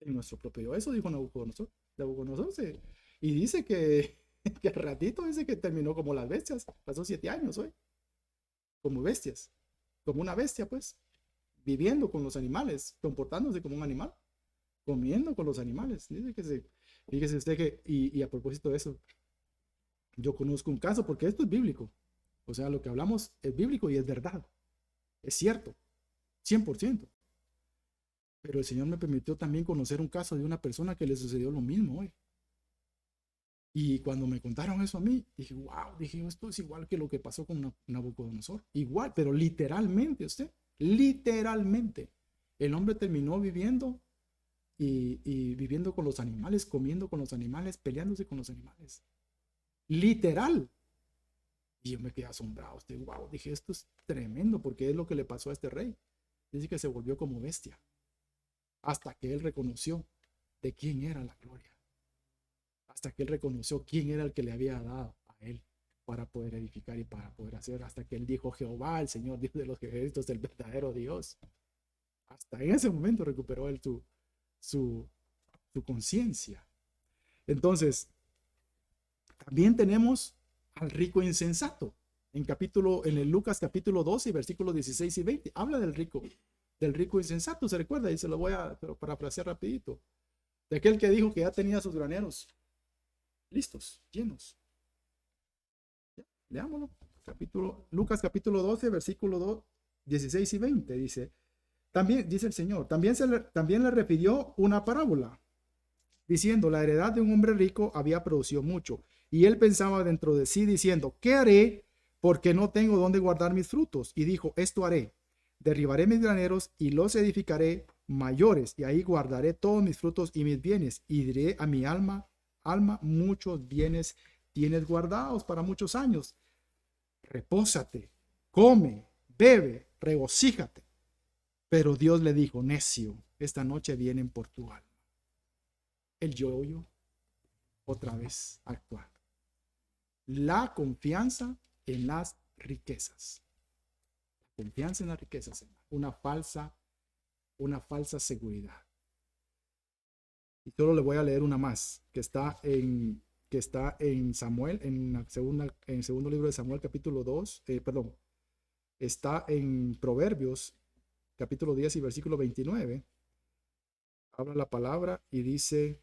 en nuestro propio yo. Eso dijo Nabucodonosor. Y dice que al ratito dice que terminó como las bestias. Pasó 7 años hoy. Como bestias. Como una bestia, pues. Viviendo con los animales. Comportándose como un animal. Comiendo con los animales. Dice que fíjese usted que, y a propósito de eso, yo conozco un caso, porque esto es bíblico. O sea, lo que hablamos es bíblico y es verdad. Es cierto. 100%. Pero el Señor me permitió también conocer un caso de una persona que le sucedió lo mismo hoy. Y cuando me contaron eso a mí, dije, wow, dije, esto es igual que lo que pasó con Nabucodonosor. Igual, pero literalmente. El hombre terminó viviendo y viviendo con los animales, comiendo con los animales, peleándose con los animales. Literal. Y yo me quedé asombrado. Wow, dije, esto es tremendo, porque es lo que le pasó a este rey. Dice que se volvió como bestia. Hasta que él reconoció de quién era la gloria. Hasta que él reconoció quién era el que le había dado a él para poder edificar y para poder hacer. Hasta que él dijo, Jehová, el Señor, Dios de los ejércitos, el verdadero Dios. Hasta en ese momento recuperó él su conciencia. Entonces, también tenemos al rico insensato. En el Lucas capítulo 12, versículos 16 y 20, habla del rico insensato, ¿se recuerda? Y se lo voy a parafrasear rapidito. De aquel que dijo que ya tenía sus graneros listos, llenos. Ya, leámoslo. Lucas capítulo 12, versículo 16 y 20, dice, también, dice el Señor, también le refirió una parábola, diciendo, la heredad de un hombre rico había producido mucho, y él pensaba dentro de sí, diciendo, ¿qué haré? Porque no tengo dónde guardar mis frutos. Y dijo, esto haré, derribaré mis graneros y los edificaré mayores, y ahí guardaré todos mis frutos y mis bienes, y diré a mi alma, muchos bienes tienes guardados para muchos años. Repósate, come, bebe, regocíjate. Pero Dios le dijo, necio, esta noche vienen por tu alma. El yo-yo otra vez actuar. La confianza en las riquezas. Confianza en las riquezas, una falsa seguridad. Y solo le voy a leer una más, que está en que está en Samuel, en segundo libro de Samuel, capítulo 2, perdón, está en Proverbios, capítulo 10 y versículo 29. Habla la palabra y dice,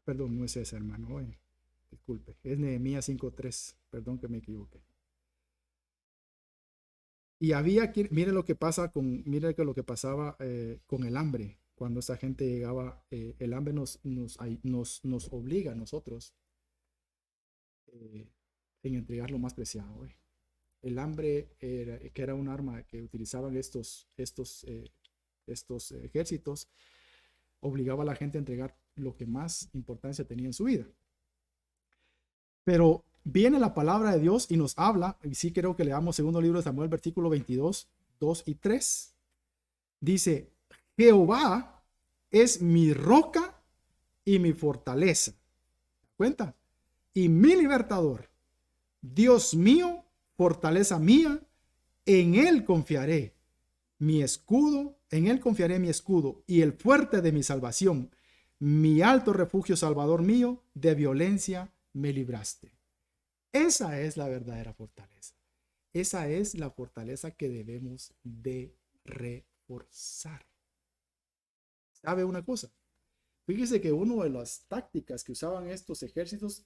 perdón, no es esa, hermano, disculpe, es Nehemías 5:3, perdón que me equivoqué. Y había que, mire lo que pasaba con el hambre. Cuando esta gente llegaba, el hambre nos obliga a nosotros en entregar lo más preciado. El hambre, que era un arma que utilizaban estos ejércitos, obligaba a la gente a entregar lo que más importancia tenía en su vida. Pero viene la palabra de Dios y nos habla, y sí creo que leamos segundo libro de Samuel, versículo 22, 2 y 3. Dice, Jehová es mi roca y mi fortaleza. ¿Cuenta? Y mi libertador. Dios mío, fortaleza mía, en él confiaré. Mi escudo, en él confiaré mi escudo y el fuerte de mi salvación. Mi alto refugio, salvador mío, de violencia me libraste. Esa es la verdadera fortaleza. Esa es la fortaleza que debemos de reforzar. ¿Sabe una cosa? Fíjese que una de las tácticas que usaban estos ejércitos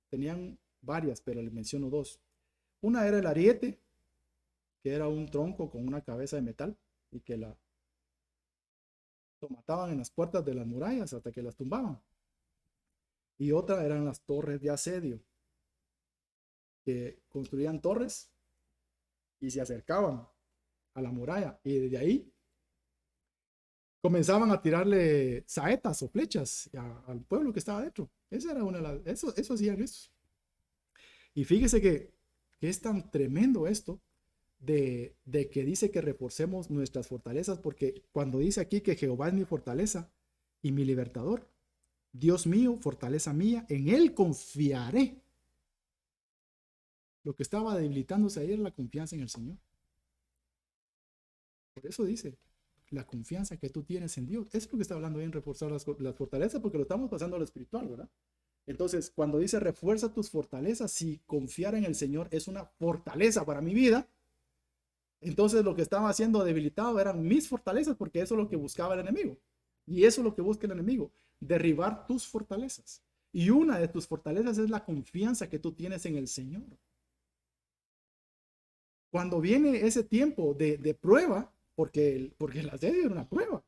tenían varias, pero les menciono dos. Una era el ariete, que era un tronco con una cabeza de metal y que lo mataban en las puertas de las murallas hasta que las tumbaban. Y otra eran las torres de asedio, que construían torres y se acercaban a la muralla y desde ahí comenzaban a tirarle saetas o flechas al pueblo que estaba dentro. Esa era una de las, eso hacían eso. Y fíjese que es tan tremendo esto de que dice que reforcemos nuestras fortalezas, porque cuando dice aquí que Jehová es mi fortaleza y mi libertador, Dios mío, fortaleza mía, en él confiaré. Lo que estaba debilitándose ahí era la confianza en el Señor. Por eso dice, la confianza que tú tienes en Dios. Es lo que está hablando ahí en reforzar las fortalezas, porque lo estamos pasando a lo espiritual, ¿verdad? Entonces, cuando dice refuerza tus fortalezas, si confiar en el Señor es una fortaleza para mi vida, entonces lo que estaba haciendo debilitado eran mis fortalezas, porque eso es lo que buscaba el enemigo. Y eso es lo que busca el enemigo, derribar tus fortalezas. Y una de tus fortalezas es la confianza que tú tienes en el Señor. Cuando viene ese tiempo de prueba, porque el asedio era una prueba,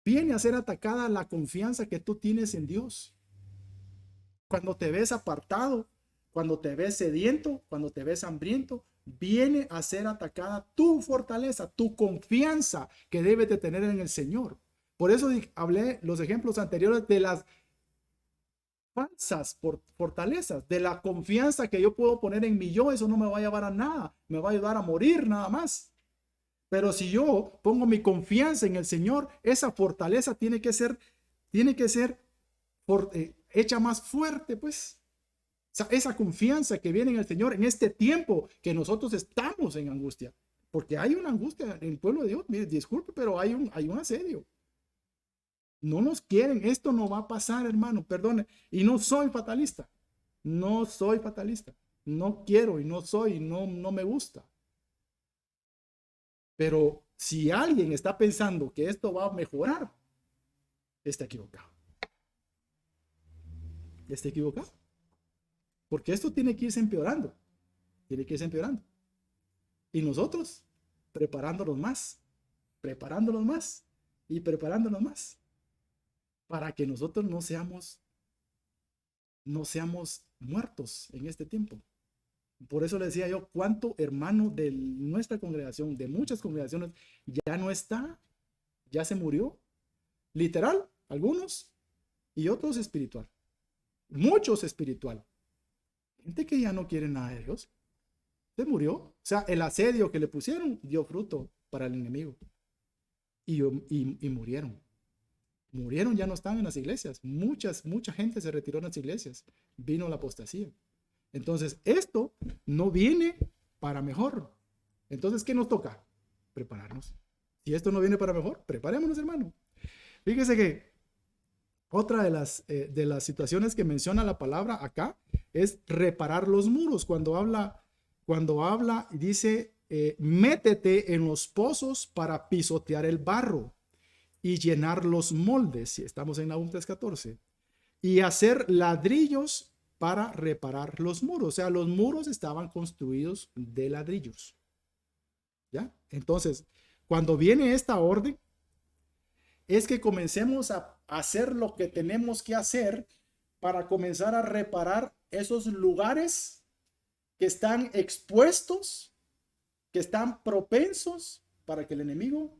viene a ser atacada la confianza que tú tienes en Dios. Cuando te ves apartado, cuando te ves sediento, cuando te ves hambriento, viene a ser atacada tu fortaleza, tu confianza que debes de tener en el Señor. Por eso hablé los ejemplos anteriores de las falsas fortalezas, de la confianza que yo puedo poner en mi yo. Eso no me va a llevar a nada, me va a ayudar a morir nada más. Pero si yo pongo mi confianza en el Señor, esa fortaleza tiene que ser hecha más fuerte, pues. O sea, esa confianza que viene en el Señor en este tiempo que nosotros estamos en angustia. Porque hay una angustia en el pueblo de Dios. Mire, disculpe, pero hay un asedio. No nos quieren. Esto no va a pasar, hermano. Perdone. Y no soy fatalista. No soy fatalista. No quiero y no soy. No me gusta. Pero si alguien está pensando que esto va a mejorar, está equivocado. Está equivocado. Porque esto tiene que irse empeorando. Tiene que irse empeorando. Y nosotros preparándonos más y preparándonos más. Para que nosotros no seamos muertos en este tiempo. Por eso le decía yo, cuánto hermano de nuestra congregación, de muchas congregaciones, ya no está, ya se murió. Literal, algunos, y otros espiritual. Muchos espiritual. Gente que ya no quiere nada de Dios. Se murió. O sea, el asedio que le pusieron dio fruto para el enemigo. Y murieron. Murieron, ya no están en las iglesias. Mucha gente se retiró de las iglesias. Vino la apostasía. Entonces, esto no viene para mejor. Entonces, ¿qué nos toca? Prepararnos. Si esto no viene para mejor, preparémonos, hermano. Fíjese que otra de las situaciones que menciona la palabra acá es reparar los muros. Cuando habla y dice, métete en los pozos para pisotear el barro y llenar los moldes, si estamos en Nahum 3:14, y hacer ladrillos para reparar los muros. O sea, los muros estaban construidos de ladrillos. ¿Ya? Entonces, cuando viene esta orden, es que comencemos a hacer lo que tenemos que hacer para comenzar a reparar esos lugares que están expuestos, que están propensos para que el enemigo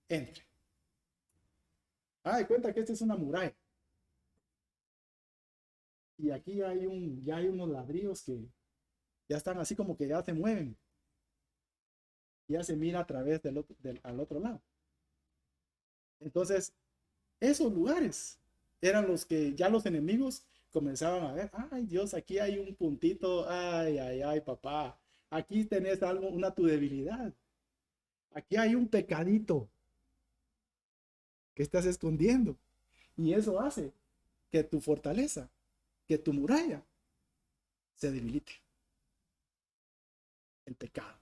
entre. De cuenta que esta es una muralla. Y aquí ya hay unos ladrillos que ya están así como que ya se mueven. Ya se mira a través al otro lado. Entonces, esos lugares eran los que ya los enemigos comenzaban a ver. Ay, Dios, aquí hay un puntito. Ay, papá. Aquí tenés algo, tu debilidad. Aquí hay un pecadito que estás escondiendo. Y eso hace que tu fortaleza, que tu muralla se debilite. El pecado.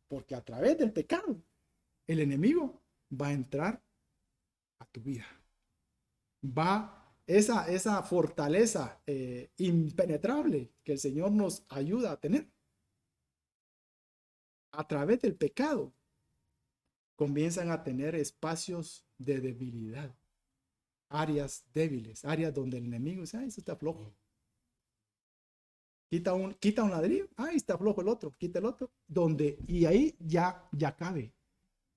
Porque a través del pecado, el enemigo va a entrar a tu vida. Esa fortaleza impenetrable que el Señor nos ayuda a tener. A través del pecado, comienzan a tener espacios de debilidad. Áreas débiles, áreas donde el enemigo dice, eso está flojo. Quita un ladrillo, está flojo el otro, quita el otro, y ahí ya cabe,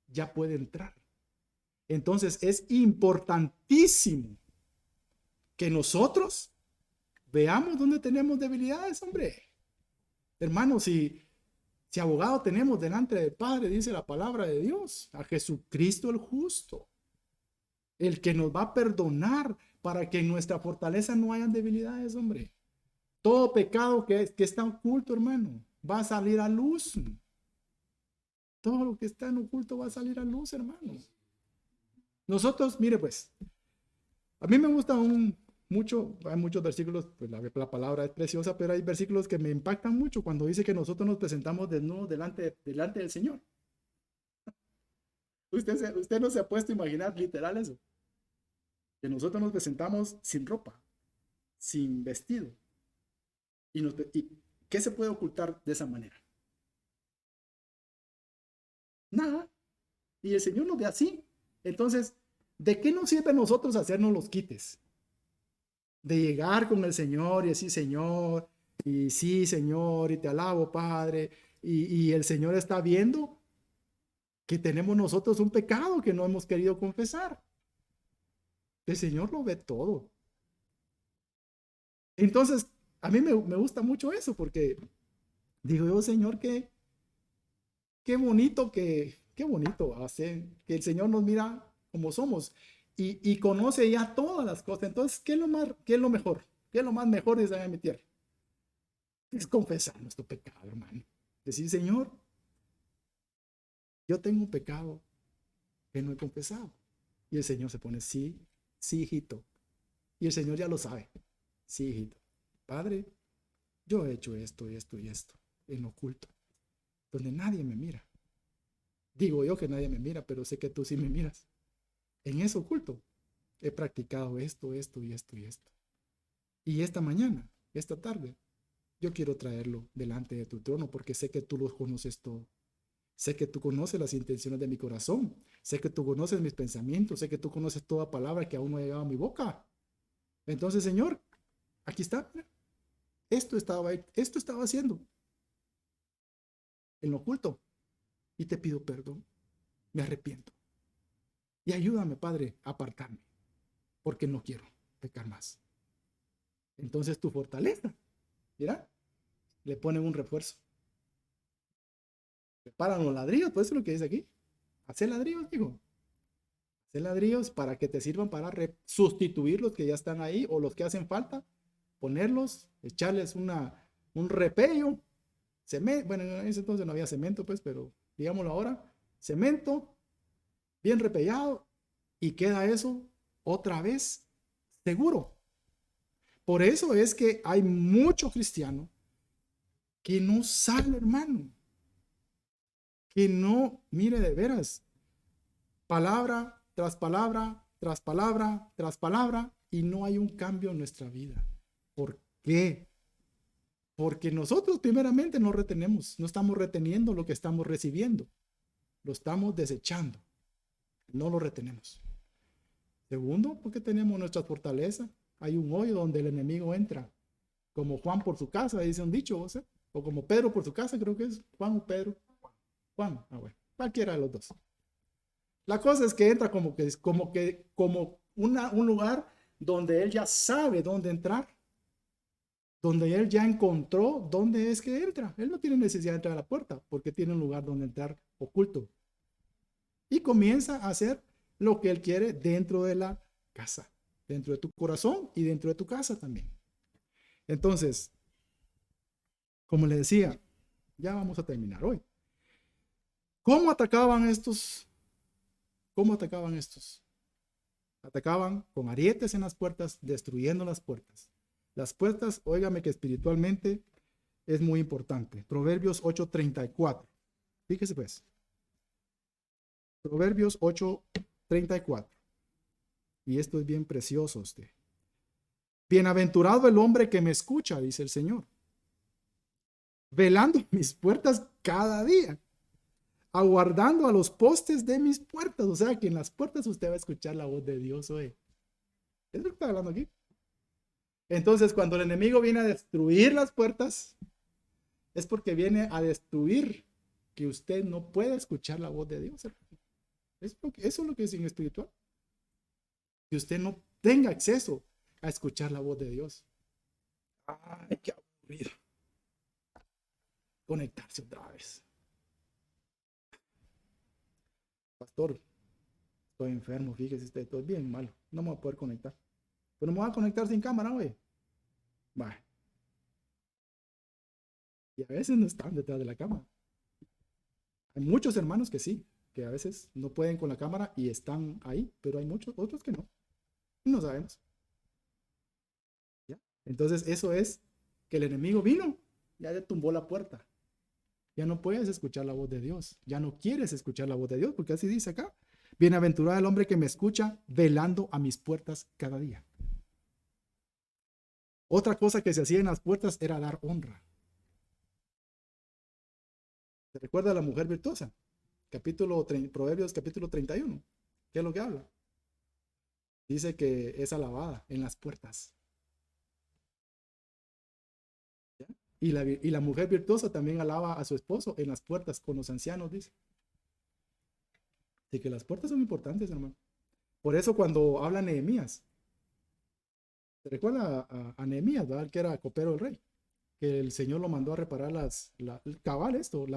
ya puede entrar. Entonces es importantísimo que nosotros veamos dónde tenemos debilidades, hombre. Hermanos, si abogado tenemos delante del Padre, dice la palabra de Dios, a Jesucristo el justo, el que nos va a perdonar para que en nuestra fortaleza no hayan debilidades, hombre. Todo pecado que está oculto, hermano, va a salir a luz. Todo lo que está en oculto va a salir a luz, hermano. Nosotros, mire pues, a mí me gusta mucho, hay muchos versículos, pues la palabra es preciosa, pero hay versículos que me impactan mucho cuando dice que nosotros nos presentamos desnudos delante del Señor. Usted no se ha puesto a imaginar literal eso. Que nosotros nos presentamos sin ropa, sin vestido. ¿Y qué se puede ocultar de esa manera? Nada. Y el Señor nos ve así. Entonces, ¿de qué nos sirve a nosotros hacernos los quites? De llegar con el Señor y decir, Señor, y sí, Señor, y te alabo, Padre, y el Señor está viendo que tenemos nosotros un pecado que no hemos querido confesar. El Señor lo ve todo. Entonces, a mí me gusta mucho eso, porque digo yo, Señor, qué bonito qué bonito hacer que el Señor nos mira como somos y conoce ya todas las cosas. Entonces, ¿qué es lo mejor? ¿Qué es lo más mejor de mi tierra? Es confesar nuestro pecado, hermano. Decir, Señor, yo tengo un pecado que no he confesado. Y el Señor se pone, sí, hijito. Y el Señor ya lo sabe. Sí, hijito. Padre, yo he hecho esto, esto y esto en oculto, donde nadie me mira. Digo yo que nadie me mira, pero sé que tú sí me miras. En eso oculto he practicado esto, esto y esto y esto. Y esta mañana, esta tarde, yo quiero traerlo delante de tu trono porque sé que tú los conoces todo. Sé que tú conoces las intenciones de mi corazón. Sé que tú conoces mis pensamientos. Sé que tú conoces toda palabra que aún no ha llegado a mi boca. Entonces, Señor, aquí está. Esto estaba haciendo en lo oculto. Y te pido perdón. Me arrepiento. Y ayúdame, Padre, a apartarme. Porque no quiero pecar más. Entonces tu fortaleza, mira, le ponen un refuerzo. Preparan los ladrillos, pues eso es lo que dice aquí. Hacer ladrillos, digo. Hacer ladrillos para que te sirvan para sustituir los que ya están ahí o los que hacen falta. Ponerlos, echarles un repello. Bueno, en ese entonces no había cemento, pues, pero digámoslo ahora. Cemento, bien repellado. Y queda eso otra vez seguro. Por eso es que hay muchos cristianos que no saben, hermano, que no, mire de veras, palabra tras palabra, tras palabra, tras palabra, y no hay un cambio en nuestra vida. ¿Por qué? Porque nosotros primeramente no retenemos, no estamos reteniendo lo que estamos recibiendo, lo estamos desechando, no lo retenemos. Segundo, porque tenemos nuestras fortalezas. Hay un hoyo donde el enemigo entra, como Juan por su casa, dice un dicho, o como Pedro por su casa, creo que es Juan o Pedro. Juan, bueno, cualquiera de los dos. La cosa es que entra como un lugar donde él ya sabe dónde entrar, donde él ya encontró dónde es que entra. Él no tiene necesidad de entrar a la puerta porque tiene un lugar donde entrar oculto. Y comienza a hacer lo que él quiere dentro de la casa, dentro de tu corazón y dentro de tu casa también. Entonces, como le decía, ya vamos a terminar hoy. ¿Cómo atacaban estos? ¿Cómo atacaban estos? Atacaban con arietes en las puertas, destruyendo las puertas. Las puertas, óigame que espiritualmente es muy importante. Proverbios 8:34. Fíjese pues. Proverbios 8:34. Y esto es bien precioso usted. Bienaventurado el hombre que me escucha, dice el Señor, velando mis puertas cada día, aguardando a los postes de mis puertas. O sea que en las puertas usted va a escuchar la voz de Dios hoy. Es lo que está hablando aquí. Entonces, cuando el enemigo viene a destruir las puertas, es porque viene a destruir que usted no pueda escuchar la voz de Dios. Eso es lo que es en espiritual. Que usted no tenga acceso a escuchar la voz de Dios. Ay, qué aburrido. Conectarse otra vez. Pastor, estoy enfermo, fíjese, estoy bien malo. No me voy a poder conectar. Pero me voy a conectar sin cámara, güey. Va. Y a veces no están detrás de la cámara. Hay muchos hermanos que sí, que a veces no pueden con la cámara y están ahí, pero hay muchos otros que no. No sabemos. ¿Ya? Entonces eso es que el enemigo vino, ya le tumbó la puerta. Ya no puedes escuchar la voz de Dios. Ya no quieres escuchar la voz de Dios, porque así dice acá. Bienaventurado el hombre que me escucha, velando a mis puertas cada día. Otra cosa que se hacía en las puertas era dar honra. ¿Se recuerda a la mujer virtuosa? Proverbios capítulo 31. ¿Qué es lo que habla? Dice que es alabada en las puertas. ¿Ya? Y la mujer virtuosa también alaba a su esposo en las puertas con los ancianos, dice. Así que las puertas son importantes, hermano. Por eso cuando habla Nehemías, ¿se recuerda a Nehemías, ¿verdad? Que era copero del rey? Que el Señor lo mandó a reparar las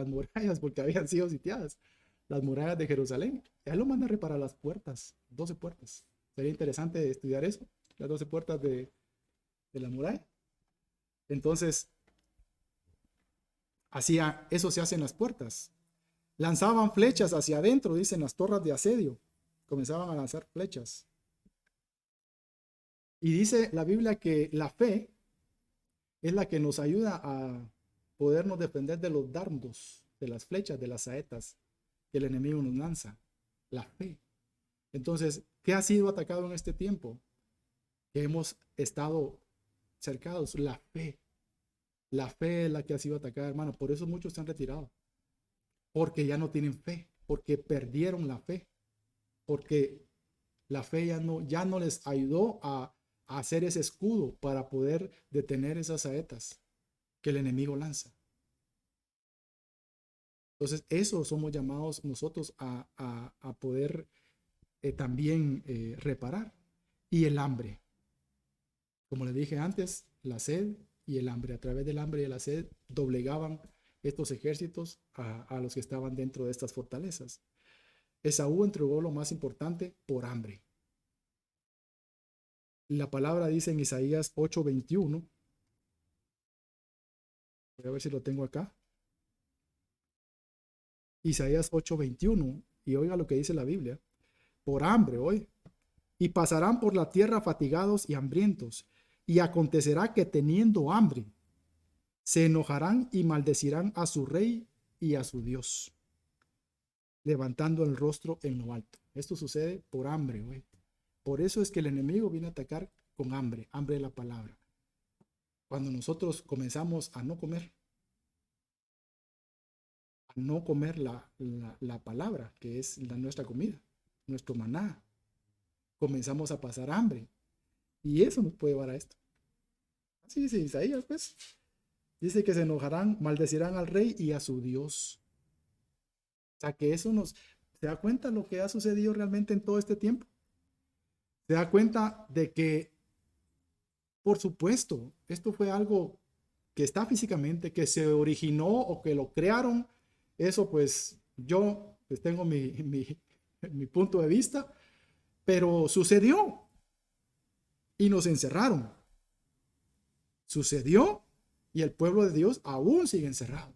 murallas, porque habían sido sitiadas, las murallas de Jerusalén. Él lo manda a reparar las puertas, 12 puertas. Sería interesante estudiar eso, las 12 puertas de la muralla. Entonces, eso se hace en las puertas. Lanzaban flechas hacia adentro, dicen las torres de asedio. Comenzaban a lanzar flechas. Y dice la Biblia que la fe es la que nos ayuda a podernos defender de los dardos, de las flechas, de las saetas que el enemigo nos lanza. La fe. Entonces, ¿qué ha sido atacado en este tiempo? Que hemos estado cercados. La fe. La fe es la que ha sido atacada, hermano. Por eso muchos se han retirado. Porque ya no tienen fe. Porque perdieron la fe. Porque la fe ya no les ayudó a hacer ese escudo para poder detener esas saetas que el enemigo lanza. Entonces, eso somos llamados nosotros a poder también reparar. Y el hambre. Como le dije antes, la sed y el hambre. A través del hambre y la sed doblegaban estos ejércitos a los que estaban dentro de estas fortalezas. Esaú entregó lo más importante por hambre. La palabra dice en Isaías 8:21. Voy a ver si lo tengo acá. Isaías 8:21. Y oiga lo que dice la Biblia. Por hambre, hoy. y pasarán por la tierra fatigados y hambrientos. Y acontecerá que teniendo hambre, se enojarán y maldecirán a su rey y a su Dios, levantando el rostro en lo alto. Esto sucede por hambre, güey. Por eso es que el enemigo viene a atacar con hambre, hambre de la palabra. Cuando nosotros comenzamos a no comer la palabra, que es nuestra comida, nuestro maná, comenzamos a pasar hambre. Y eso nos puede llevar a esto. Así dice Isaías, pues. Dice que se enojarán, maldecirán al rey y a su Dios. O sea, que eso nos... ¿Se da cuenta lo que ha sucedido realmente en todo este tiempo? Se da cuenta de que, por supuesto, esto fue algo que está físicamente, que se originó o que lo crearon. Eso pues yo pues tengo mi punto de vista, pero sucedió y nos encerraron. Sucedió y el pueblo de Dios aún sigue encerrado.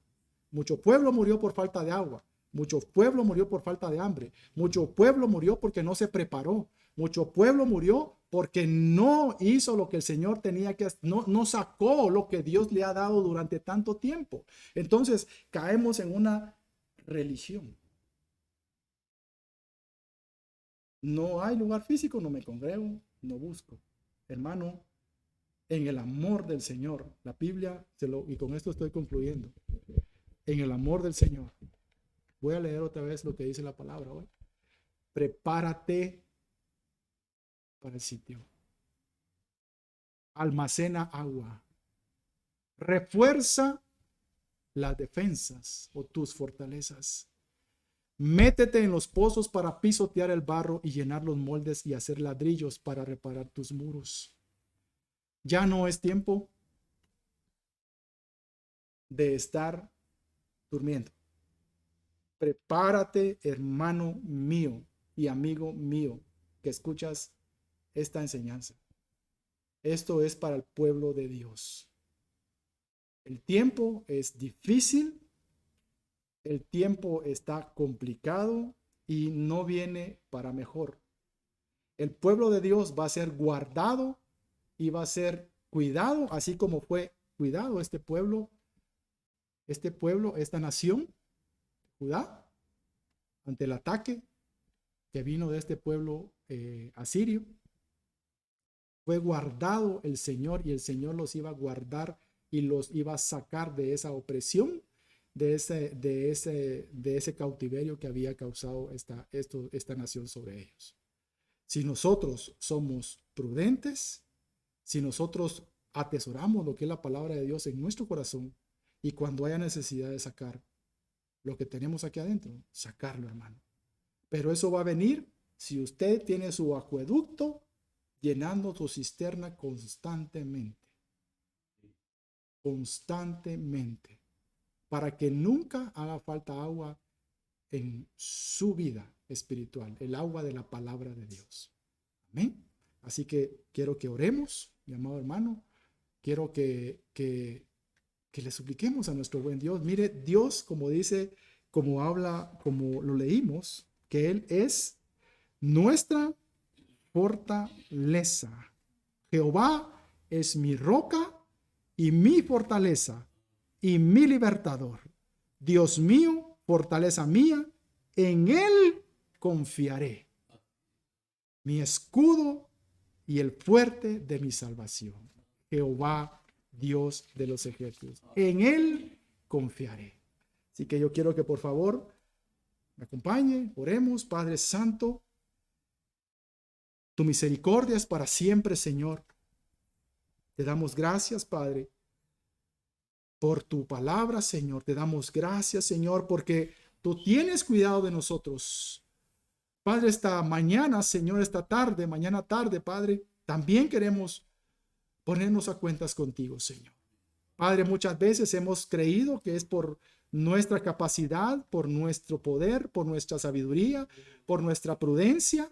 Mucho pueblo murió por falta de agua. Mucho pueblo murió por falta de hambre. Mucho pueblo murió porque no se preparó. Mucho pueblo murió porque no hizo lo que el Señor tenía que hacer. No sacó lo que Dios le ha dado durante tanto tiempo. Entonces caemos en una religión. No hay lugar físico, no me congrego, no busco. Hermano, en el amor del Señor, la Biblia, y con esto estoy concluyendo, en el amor del Señor. Voy a leer otra vez lo que dice la palabra hoy. Prepárate para el sitio. Almacena agua. Refuerza las defensas o tus fortalezas. Métete en los pozos para pisotear el barro y llenar los moldes y hacer ladrillos para reparar tus muros. Ya no es tiempo de estar durmiendo. Prepárate, hermano mío y amigo mío, que escuchas esta enseñanza. Esto es para el pueblo de Dios. El tiempo es difícil, el tiempo está complicado y no viene para mejor. El pueblo de Dios va a ser guardado y va a ser cuidado, así como fue cuidado este pueblo, esta nación, Judá, ante el ataque que vino de este pueblo asirio. Fue guardado el Señor y el Señor los iba a guardar y los iba a sacar de esa opresión, de ese cautiverio que había causado esta nación sobre ellos. Si nosotros somos prudentes, si nosotros atesoramos lo que es la palabra de Dios en nuestro corazón, y cuando haya necesidad de sacar lo que tenemos aquí adentro, sacarlo, hermano. Pero eso va a venir si usted tiene su acueducto llenando su cisterna constantemente. Constantemente. Para que nunca haga falta agua en su vida espiritual. El agua de la palabra de Dios. Amén. Así que quiero que oremos, mi amado hermano. Quiero que le supliquemos a nuestro buen Dios. Mire, Dios, como dice, como habla, como lo leímos, que Él es nuestra fortaleza. Jehová es mi roca y mi fortaleza y mi libertador. Dios mío, fortaleza mía, en Él confiaré. Mi escudo y el fuerte de mi salvación. Jehová, Dios de los ejércitos. En Él confiaré. Así que yo quiero que por favor me acompañe, oremos. Padre Santo, tu misericordia es para siempre, Señor. Te damos gracias, Padre, por tu palabra, Señor. Te damos gracias, Señor, porque tú tienes cuidado de nosotros. Padre, esta mañana, Señor, esta tarde, mañana tarde, Padre, también queremos ponernos a cuentas contigo, Señor. Padre, muchas veces hemos creído que es por nuestra capacidad, por nuestro poder, por nuestra sabiduría, por nuestra prudencia.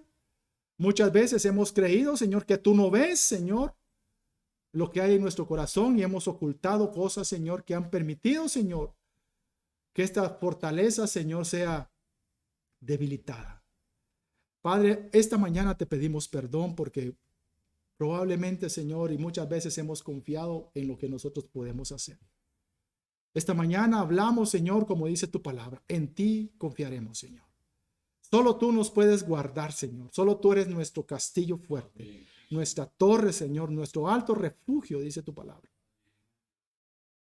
Muchas veces hemos creído, Señor, que tú no ves, Señor, lo que hay en nuestro corazón y hemos ocultado cosas, Señor, que han permitido, Señor, que esta fortaleza, Señor, sea debilitada. Padre, esta mañana te pedimos perdón porque probablemente, Señor, y muchas veces hemos confiado en lo que nosotros podemos hacer. Esta mañana hablamos, Señor, como dice tu palabra, en ti confiaremos, Señor. Solo tú nos puedes guardar, Señor. Solo tú eres nuestro castillo fuerte, nuestra torre, Señor, nuestro alto refugio, dice tu palabra.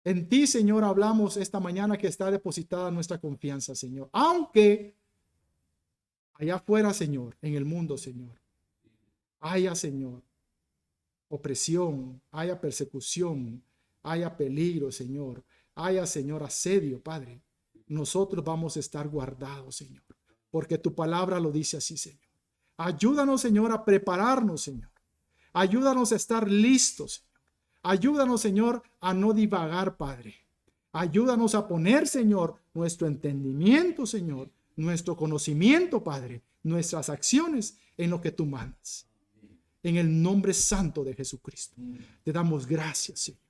En ti, Señor, hablamos esta mañana que está depositada nuestra confianza, Señor. Aunque allá afuera, Señor, en el mundo, Señor, haya, Señor, opresión, haya persecución, haya peligro, Señor, haya, Señor, asedio, Padre, nosotros vamos a estar guardados, Señor, porque tu palabra lo dice así, Señor. Ayúdanos, Señor, a prepararnos, Señor. Ayúdanos a estar listos, Señor. Ayúdanos, Señor, a no divagar, Padre. Ayúdanos a poner, Señor, nuestro entendimiento, Señor, nuestro conocimiento, Padre, nuestras acciones en lo que tú mandas. En el nombre santo de Jesucristo. Te damos gracias, Señor.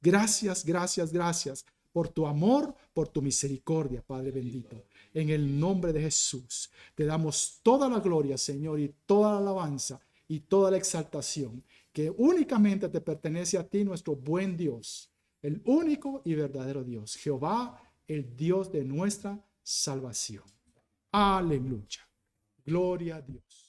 Gracias, gracias, gracias por tu amor, por tu misericordia, Padre bendito. En el nombre de Jesús, te damos toda la gloria, Señor, y toda la alabanza y toda la exaltación que únicamente te pertenece a ti, nuestro buen Dios, el único y verdadero Dios, Jehová, el Dios de nuestra salvación. Aleluya. Gloria a Dios.